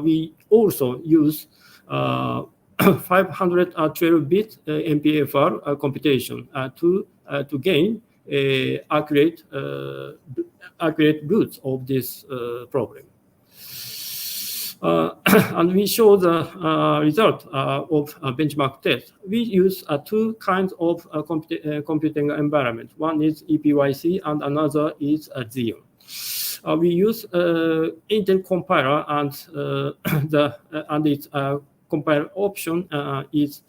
we also use 512-bit MPFR computation to gain accurate roots of this problem. And we show the result of a benchmark test. We use two kinds of computing environment. One is EPYC and another is Xeon. We use Intel compiler, and its compiler option is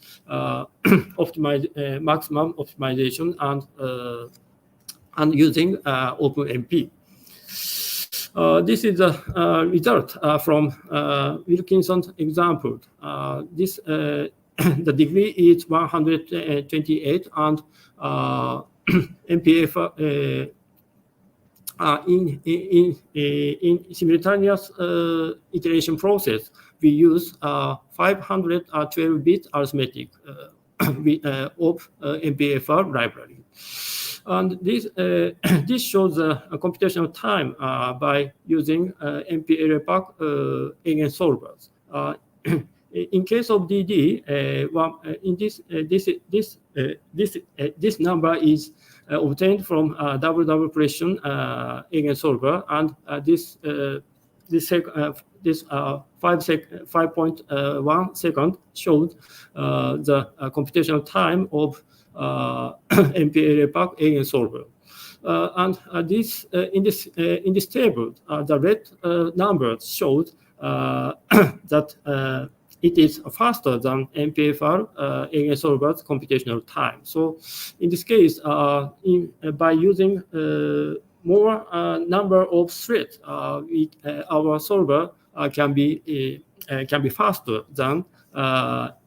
maximum optimization and using OpenMP. This is the result from Wilkinson's example. The degree is 128, and MPF in simultaneous iteration process, we use 512-bit arithmetic of MPFR library. And this shows the computational time by using MPLR eigensolvers. In case of DD, this number is obtained from double precision eigensolver, and this 5.1 second showed the computational time of MPLR eigensolver. And in this table, the red numbers showed that it is faster than MPFR eigensolver's computational time. So in this case, by using more number of threads, our solver can be faster than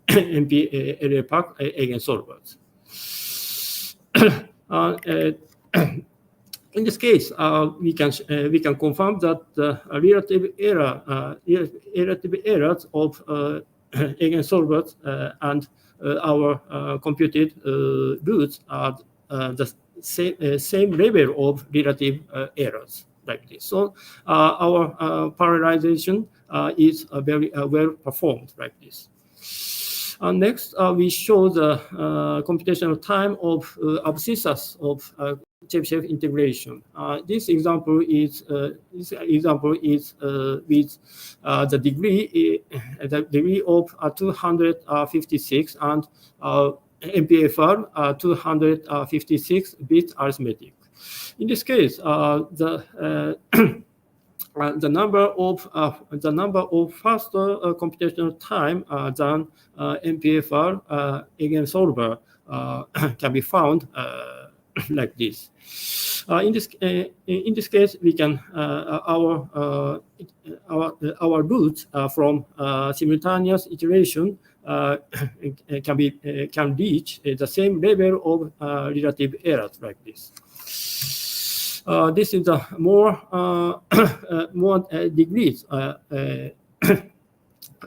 MPLR eigensolvers. In this case, we can confirm that the relative errors of eigensolvers and our computed roots are the same level of relative errors like this. So our parallelization is very well performed like this. Next, we show the computational time of abscissas of Chebyshev integration. This example is with the degree of 256 and MPFR 256-bit arithmetic. In this case, the number of faster computational time than MPFR eigensolver can be found like this. In this case, we can our roots from simultaneous iteration can reach the same level of relative errors like this. This is a more more degrees.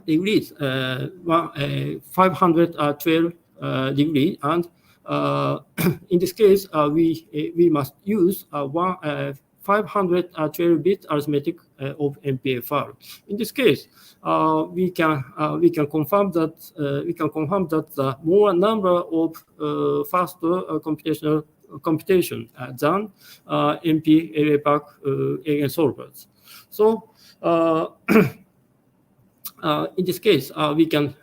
Degrees 512 degree, and in this case we must use 512-bit arithmetic of MPFR. In this case, we can confirm that the more number of faster computational computation than MP-AREPAC eigensolvers. So in this case, we can,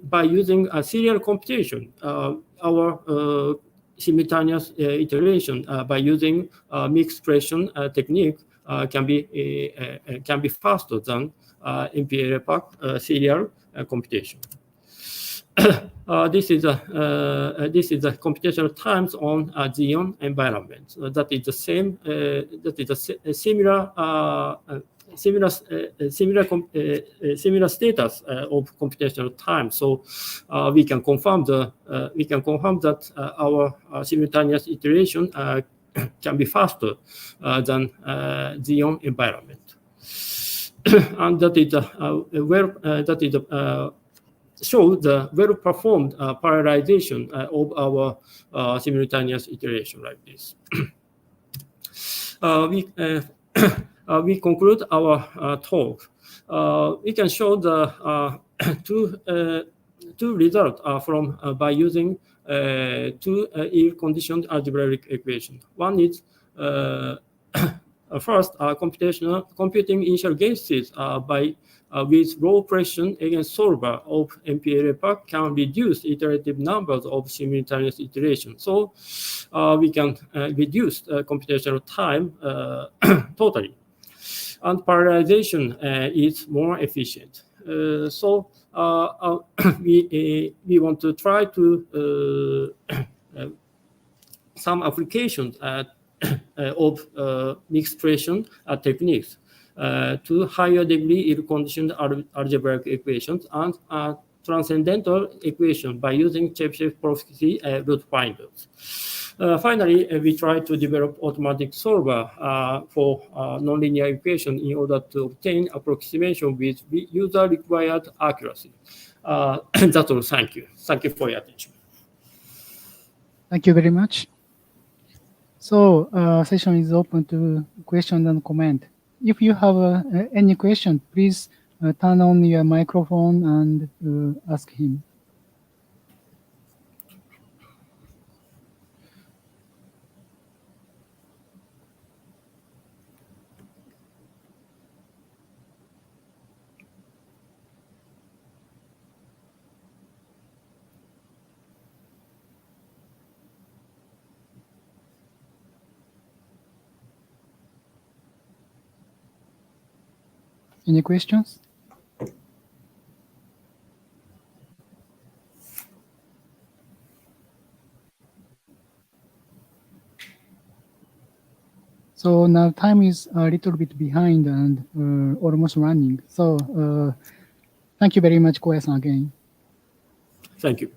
by using a serial computation, our simultaneous iteration by using mixed expression technique can be faster than MP-AREPAC serial computation. This is a computational times on Xeon environment. That is the same. That is a similar status of computational time. So we can confirm that our simultaneous iteration can be faster than Xeon environment, and that is show the well-performed parallelization of our simultaneous iteration like this. We conclude our talk. We can show the two results from by using two ill-conditioned algebraic equations. One is first computing initial guesses by with low pressure eigensolver of MP-AREPAC can reduce iterative numbers of simultaneous iterations. So we can reduce computational time totally, and parallelization is more efficient. So we want to try to some applications of mixed expression techniques to higher degree ill-conditioned algebraic equations and transcendental equation by using Chebyshev proxy root finders. Finally, we try to develop automatic solver for nonlinear equation in order to obtain approximation with user-required accuracy. That's all. Thank you. Thank you for your attention.
Thank you very much. So session is open to question and comment. If you have any question, please turn on your microphone and ask him. Any questions? So now time is a little bit behind and almost running. So thank you very much, Koya-san, again.
Thank you.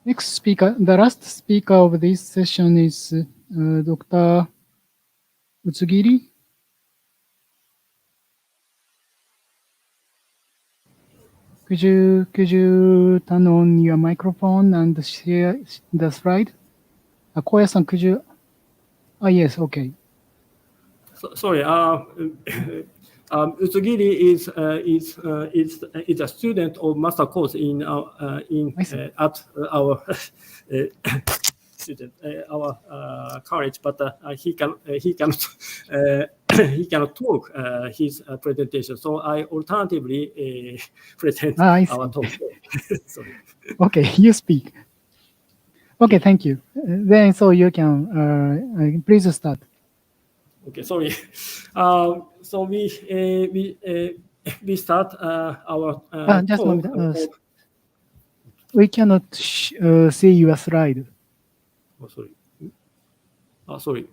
Next speaker, the last speaker of this session is Dr. Utsugiri. Could you turn on your microphone and share the slide? Koya-san, could you? Yes, okay.
Sorry, Utsugiri is a student of master course in at our student our college, but he cannot talk his presentation. So I alternatively present
I
our talk. Sorry.
Okay, you speak. Okay, thank you. Then so you can please start.
Okay, sorry. So we start our
just
talk.
a moment. We cannot see your slide.
Oh, sorry. Sorry.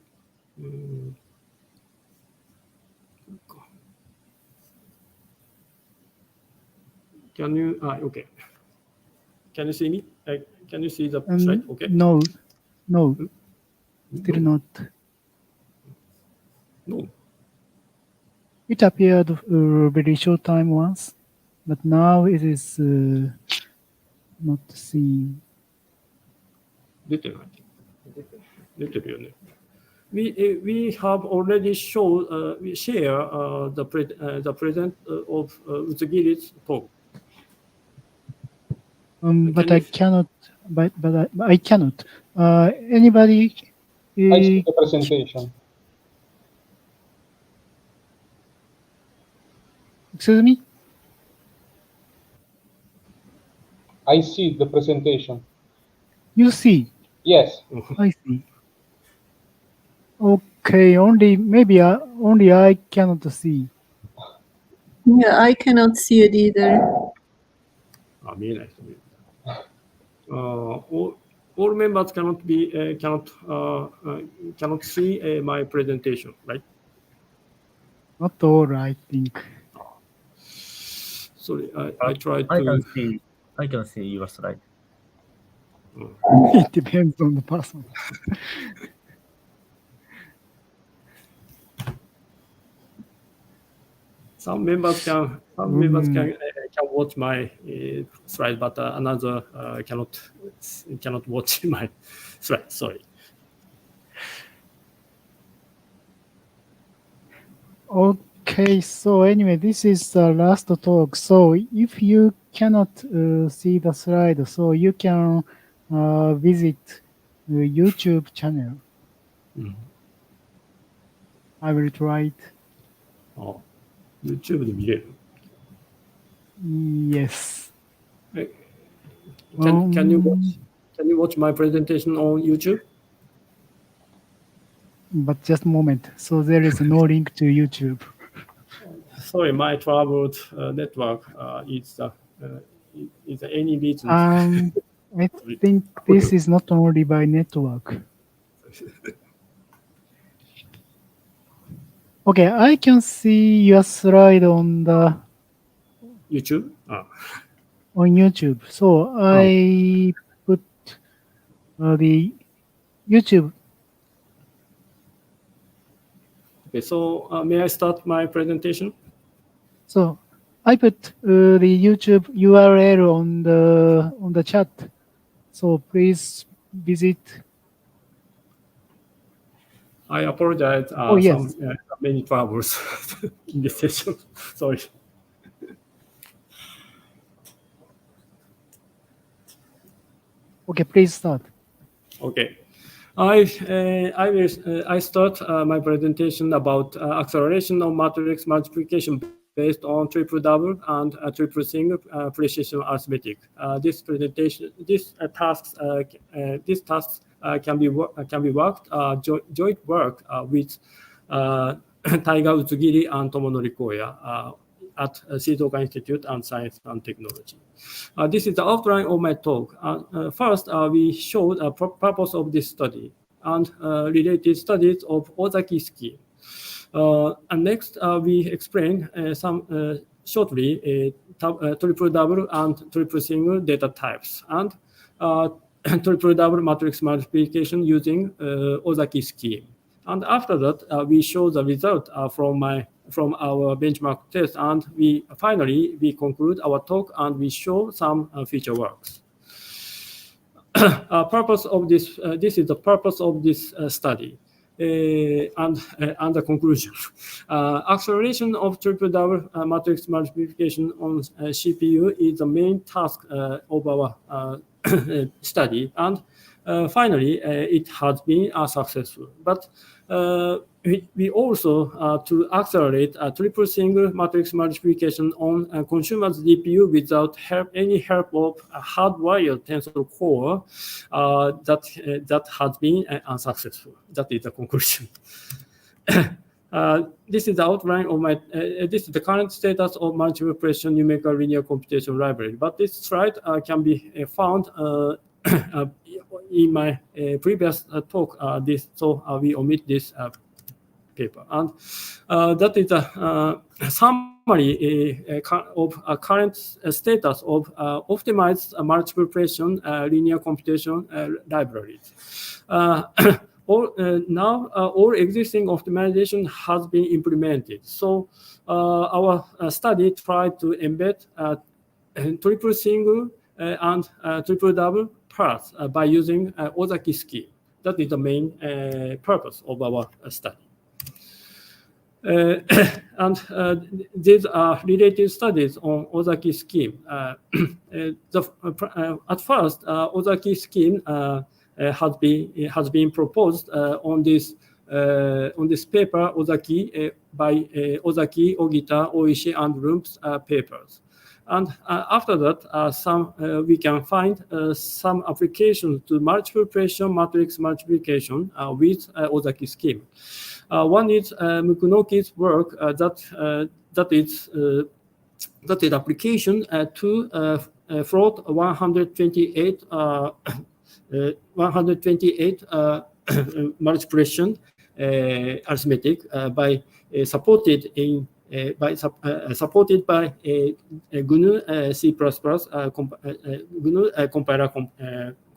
Can you? Okay. Can you see me? Can you see the slide? Okay.
No. Still not.
No.
It appeared very short time once, but now it is not seen.
出てない。出てるよね。We have already showed, we share the present of Utsugiri's talk.
But I cannot. But I cannot. Anybody?
I see the presentation.
Excuse me.
I see the presentation.
You see.
Yes.
I see. Okay. Maybe only I cannot see.
Yeah, I cannot see it either.
見えない人もいる。All members cannot see my presentation, right?
Not all, I think.
Sorry, I tried to.
I can see your slide.
It depends on the person.
Some members can watch my slide, but another cannot watch my slide. Sorry.
Okay, so anyway, this is the last talk. So if you cannot see the slide, so you can visit the YouTube channel. I will try it.
YouTube で見れる。
Yes.
Can you watch my presentation on YouTube?
But just a moment. So there is no link to YouTube.
Sorry, my troubled network is any reason.
I think this is not only by network. Okay, I can see your slide on the
YouTube.
On YouTube. So I put the YouTube.
Okay, so may I start my presentation?
So I put the YouTube URL on the chat. So please visit.
I apologize.
Yes.
Many troubles in this session. Sorry.
Okay, please start.
Okay. I start my presentation about acceleration of matrix multiplication based on triple double and triple single precision arithmetic. This tasks can be worked joint work with Taiga Utsugiri and Tomonori Koya at Shizuoka Institute and Science and Technology. This is the outline of my talk. First, we showed a purpose of this study and related studies of Otaki scheme. And next, we explain shortly triple double and triple single data types and triple double matrix multiplication using Ozaki scheme. And after that, we show the result from our benchmark test, and we conclude our talk and we show some future works. Purpose of this is the purpose of this study. And the conclusion. Acceleration of triple double matrix multiplication on CPU is the main task of our study, and finally it has been successful. But we also to accelerate triple single matrix multiplication on a consumer's GPU without any help of a hardwired tensor core that has been unsuccessful. That is the conclusion. This is the outline of my. This is the current status of multiple precision numerical linear computation library. But this slide can be found in my previous talk. So we omit this paper, and that is a summary of a current status of optimized multiple precision linear computation libraries. now all existing optimization has been implemented. So our study tried to embed triple single and triple double parts by using Otaki scheme. That is the main purpose of our study. And these are related studies on Otaki scheme. At first, Otaki scheme has been proposed on this paper Otaki by Otaki, Ogita, Oishi, and Rump's papers. And after that, we can find some applications to multiple pressure matrix multiplication with Otaki scheme. One is Mukunoki's work that is application to float 128 multiplication arithmetic by supported by GNU C++ GNU compiler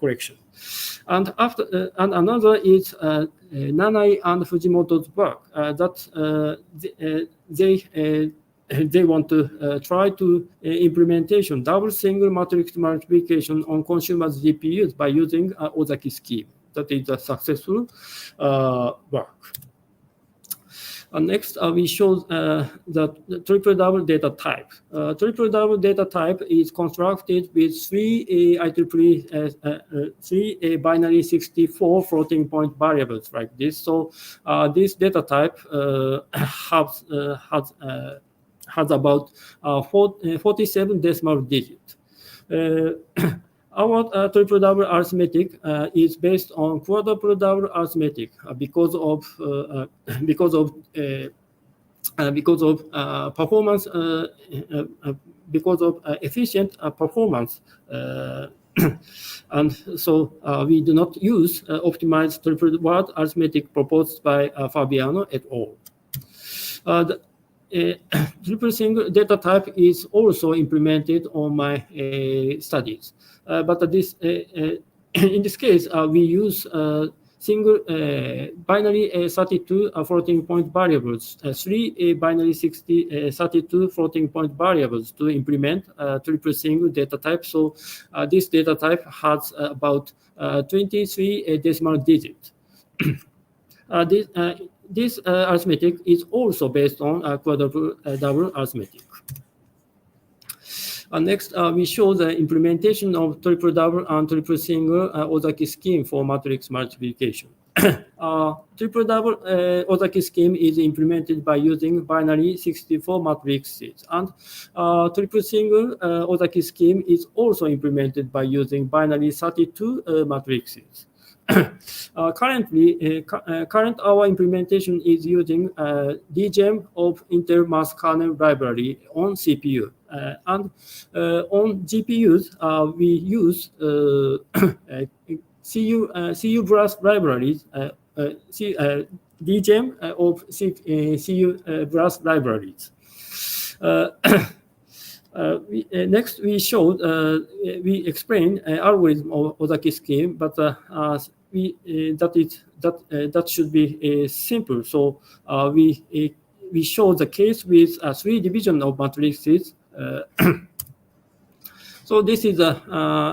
correction. And another is Nanai and Fujimoto's work that they want to try to implementation double single matrix multiplication on consumers GPUs by using Otaki scheme. That is a successful work. Next, we show the triple double data type. Triple double data type is constructed with three binary 64 floating point variables like this. So this data type has about 47 decimal digits. Our triple double arithmetic is based on quadruple double arithmetic because of performance, because of efficient performance, and so we do not use optimized triple word arithmetic proposed by Fabiano et al. Triple single data type is also implemented on my studies, but this in this case we use single binary 32 floating point variables, three binary 32 floating point variables to implement triple single data type. So this data type has about 23 decimal digits. This arithmetic is also based on quadruple double arithmetic. Next, we show the implementation of triple double and triple single Otaki scheme for matrix multiplication. Triple double Otaki scheme is implemented by using binary 64 matrices, and triple single Otaki scheme is also implemented by using binary 32 matrices. Current our implementation is using DGEM of Intel Math Kernel library on CPU, and on GPUs we use CU Brass libraries, DGEM of CU Brass libraries. Next, we showed we explained algorithm of Otaki scheme, but that should be simple. So we show the case with three division of matrices. So this is the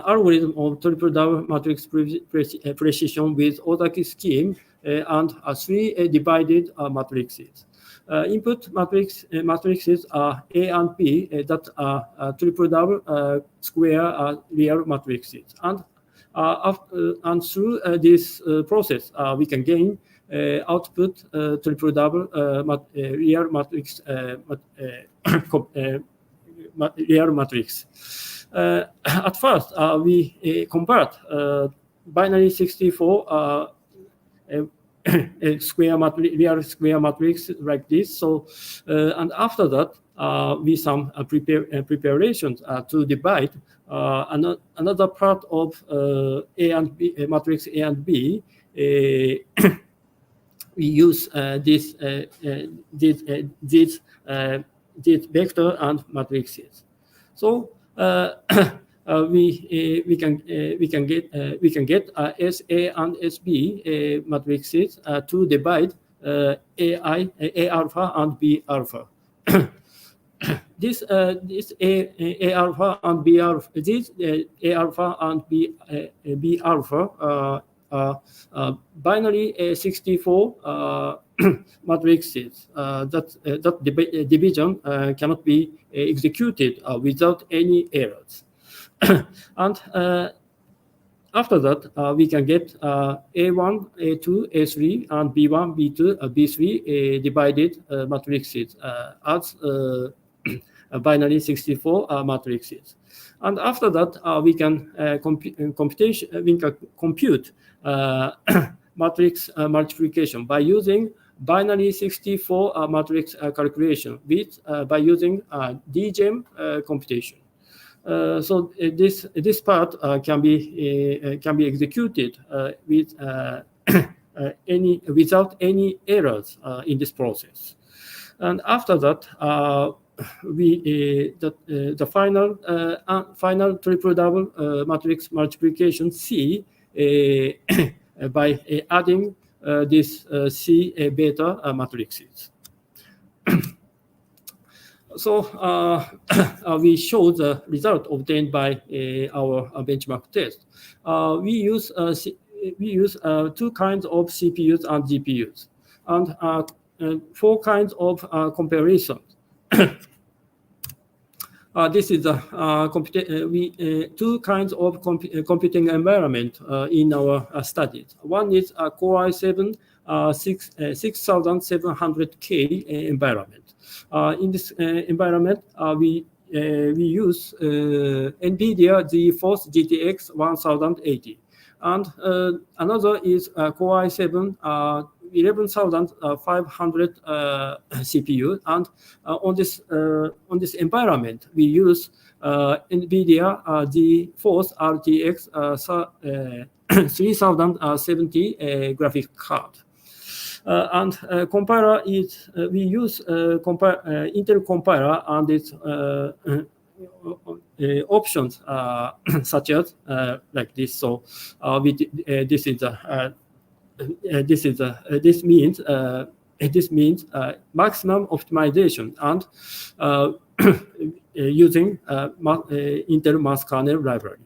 algorithm of triple double matrix precision with Otaki scheme and three divided matrices. Input matrices are A and B that are triple double square real matrices, and through this process we can gain output triple double real matrix real matrix. At first we convert binary 64 real square matrix like this. So and after that we some preparations to divide another part of A and B matrix A and B. We use this vector and matrices. So we can get SA and SB matrices to divide A alpha and B alpha. This A alpha and B alpha, these A alpha and B alpha binary 64 matrices that division cannot be executed without any errors. And after that, we can get A1, A2, A3, and B1, B2, B3 divided matrices as binary 64 matrices. And after that, we can compute matrix multiplication by using binary 64 matrix calculation by using DGEM computation. So this part can be executed with without any errors in this process. And after that, the final triple double matrix multiplication C by adding this C beta matrices. So we show the result obtained by our benchmark test. We use 2 kinds of CPUs and GPUs, and 4 kinds of comparisons. This is 2 kinds of computing environment in our studies. One is Core i7 6700K environment. In this environment, we use NVIDIA GeForce GTX 1080, and another is Core i7 11500 CPU, and on this environment we use NVIDIA GeForce RTX 3070 graphic card. And compiler is we use Intel compiler and its options such as like this. So this means maximum optimization and using Intel mass kernel library.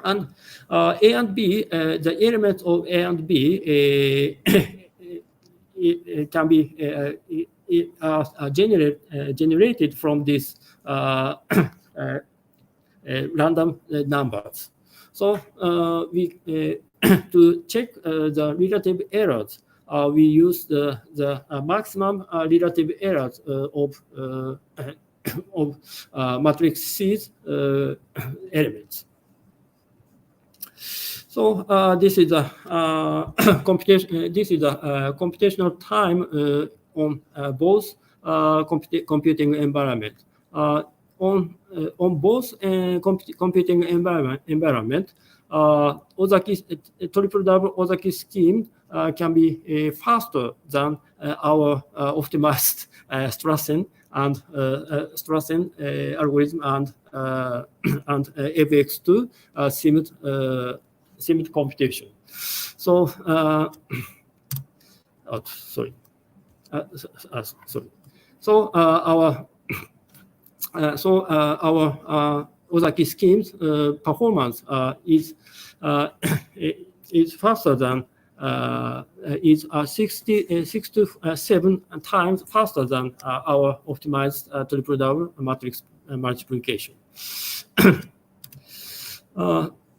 And A and B, the elements of A and B it can be generated from these random numbers. So we to check the relative errors, we use the maximum relative errors of matrix C's elements. So this is a computation. This is a computational time on both computing environment. On both computing environment, Otaki triple double Otaki scheme can be faster than our optimized Strassen and Strassen algorithm and FX2 simultaneous computation. So sorry. So our Otaki scheme's performance is faster than is 6 to 7 times faster than our optimized triple double matrix multiplication.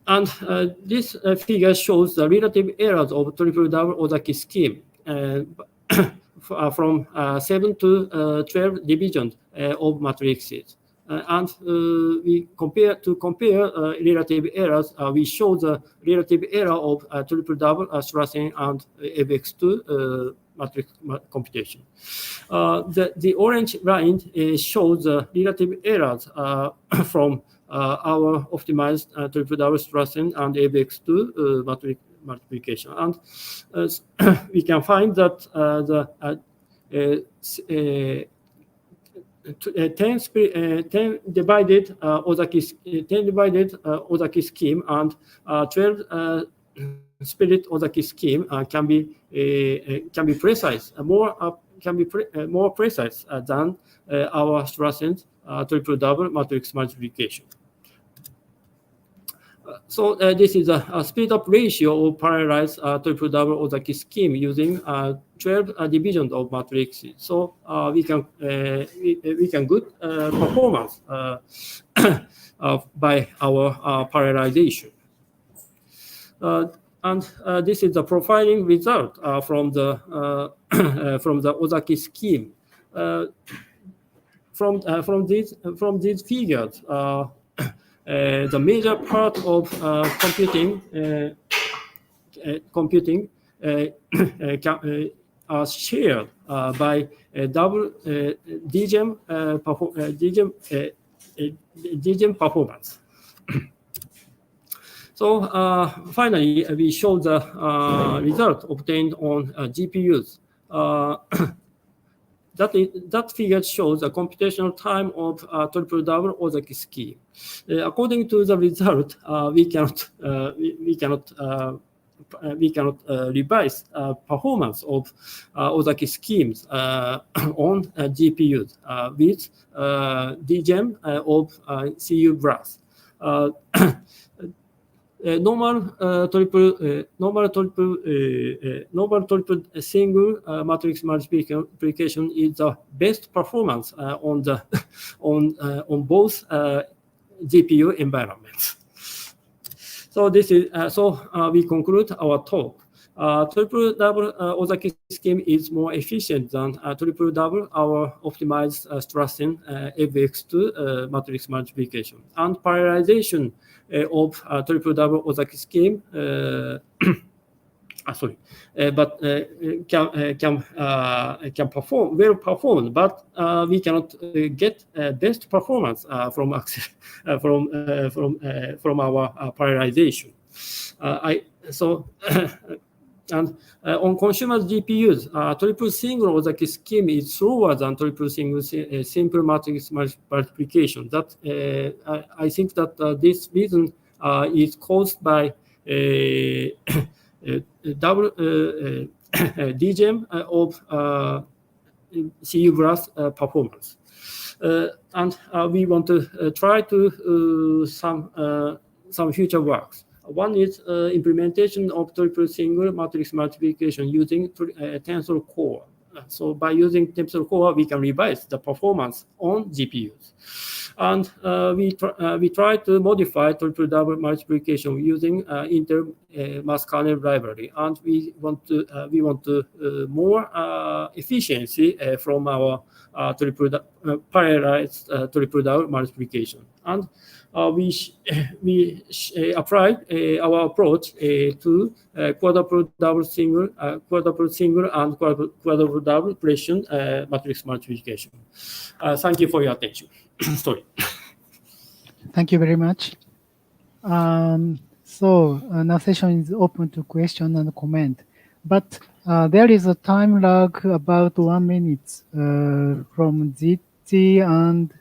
And this figure shows the relative errors of triple double Otaki scheme from 7 to 12 divisions of matrices. And we compare relative errors. We show the relative error of triple double Strassen and FX2 matrix computation. The orange line shows the relative errors from our optimized triple double Strassen and FX2 matrix multiplication, and we can find that 10 divided Ozaki scheme and 12 spirit Ozaki scheme can be precise, more precise than our Strassens triple double matrix multiplication. So this is a speed up ratio of parallelized triple double Ozaki scheme using 12 divisions of matrices. So we can good performance by our parallelization. And this is the profiling result from the Ozaki scheme. From these figures, the major part of computing are shared by double DGEM performance. So finally, we show the result obtained on GPUs. That figure shows the computational time of triple double Ozaki scheme. According to the result, we cannot revise performance of Ozaki schemes on GPUs with DGEM of CU brass. Normal triple single matrix multiplication is the best performance on both GPU environments. So this is we conclude our talk. Triple double Ozaki scheme is more efficient than triple double our optimized Strassen FX2 matrix multiplication, and parallelization of triple double Ozaki scheme. But can perform well performed, but we cannot get best performance from our parallelization. And on consumer GPUs, triple single Ozaki scheme is slower than triple single simple matrix multiplication. That I think that this reason is caused by double DGEM of CU brass performance. And we want to try to some future works. One is implementation of triple single matrix multiplication using tensor core. So by using tensor core, we can revise the performance on GPUs. And we try to modify triple double multiplication using Intel mass kernel library, and we want to more efficiency from our parallelized triple double multiplication. And we applied our approach to quadruple single, and quadruple double precision matrix multiplication. Thank you for your attention. Sorry.
Thank you very much. So now session is open to question and comment, but there is a time lag about 1 minute from ZT and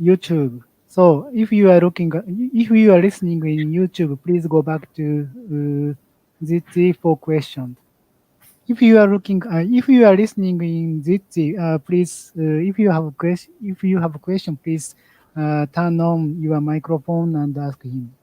YouTube. So if you are listening in YouTube, please go back to ZT for questions. If you are listening in ZT, please, if you have a question, please turn on your microphone and ask him.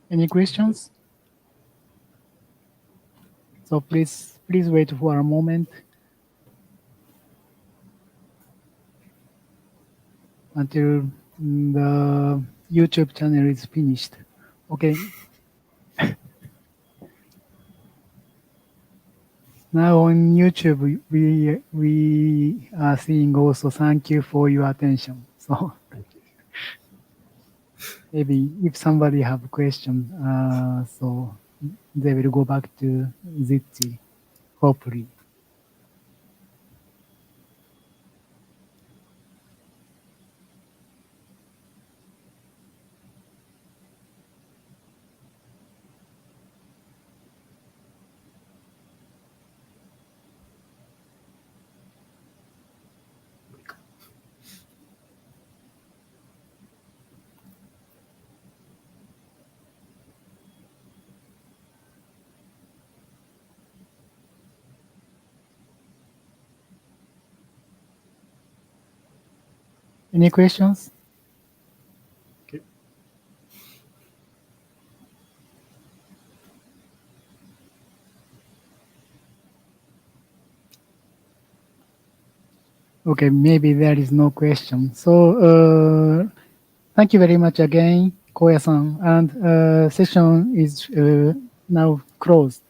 Any questions? So please wait for a moment until the YouTube channel is finished. Okay. Now on YouTube, we are seeing also thank you for your attention. So
Thank you.
maybe if somebody have a question, so they will go back to Zitzi, hopefully. Any questions?
Okay.
Okay, maybe there is no question. So thank you very much again, Koya-san, and session is now closed.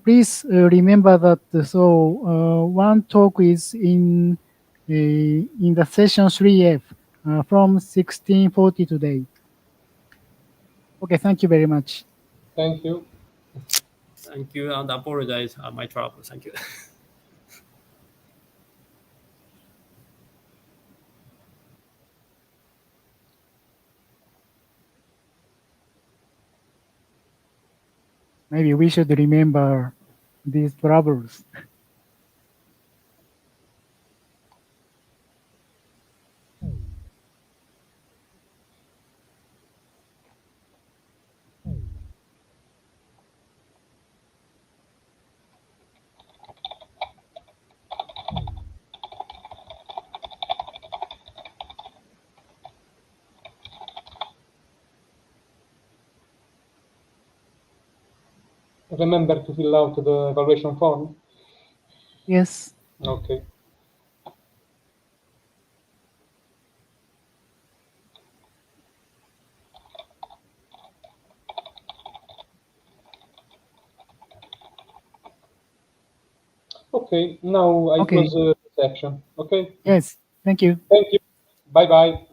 Please remember that one talk is in the session 3F from 1640 today. Okay, thank you very much.
Thank you.
Thank you, and apologize my trouble. Thank you.
Maybe we should remember these troubles.
Remember to fill out the evaluation form.
Yes.
Okay. Okay, now I
Okay.
close the section. Okay.
Yes. Thank you.
Thank you. Bye bye.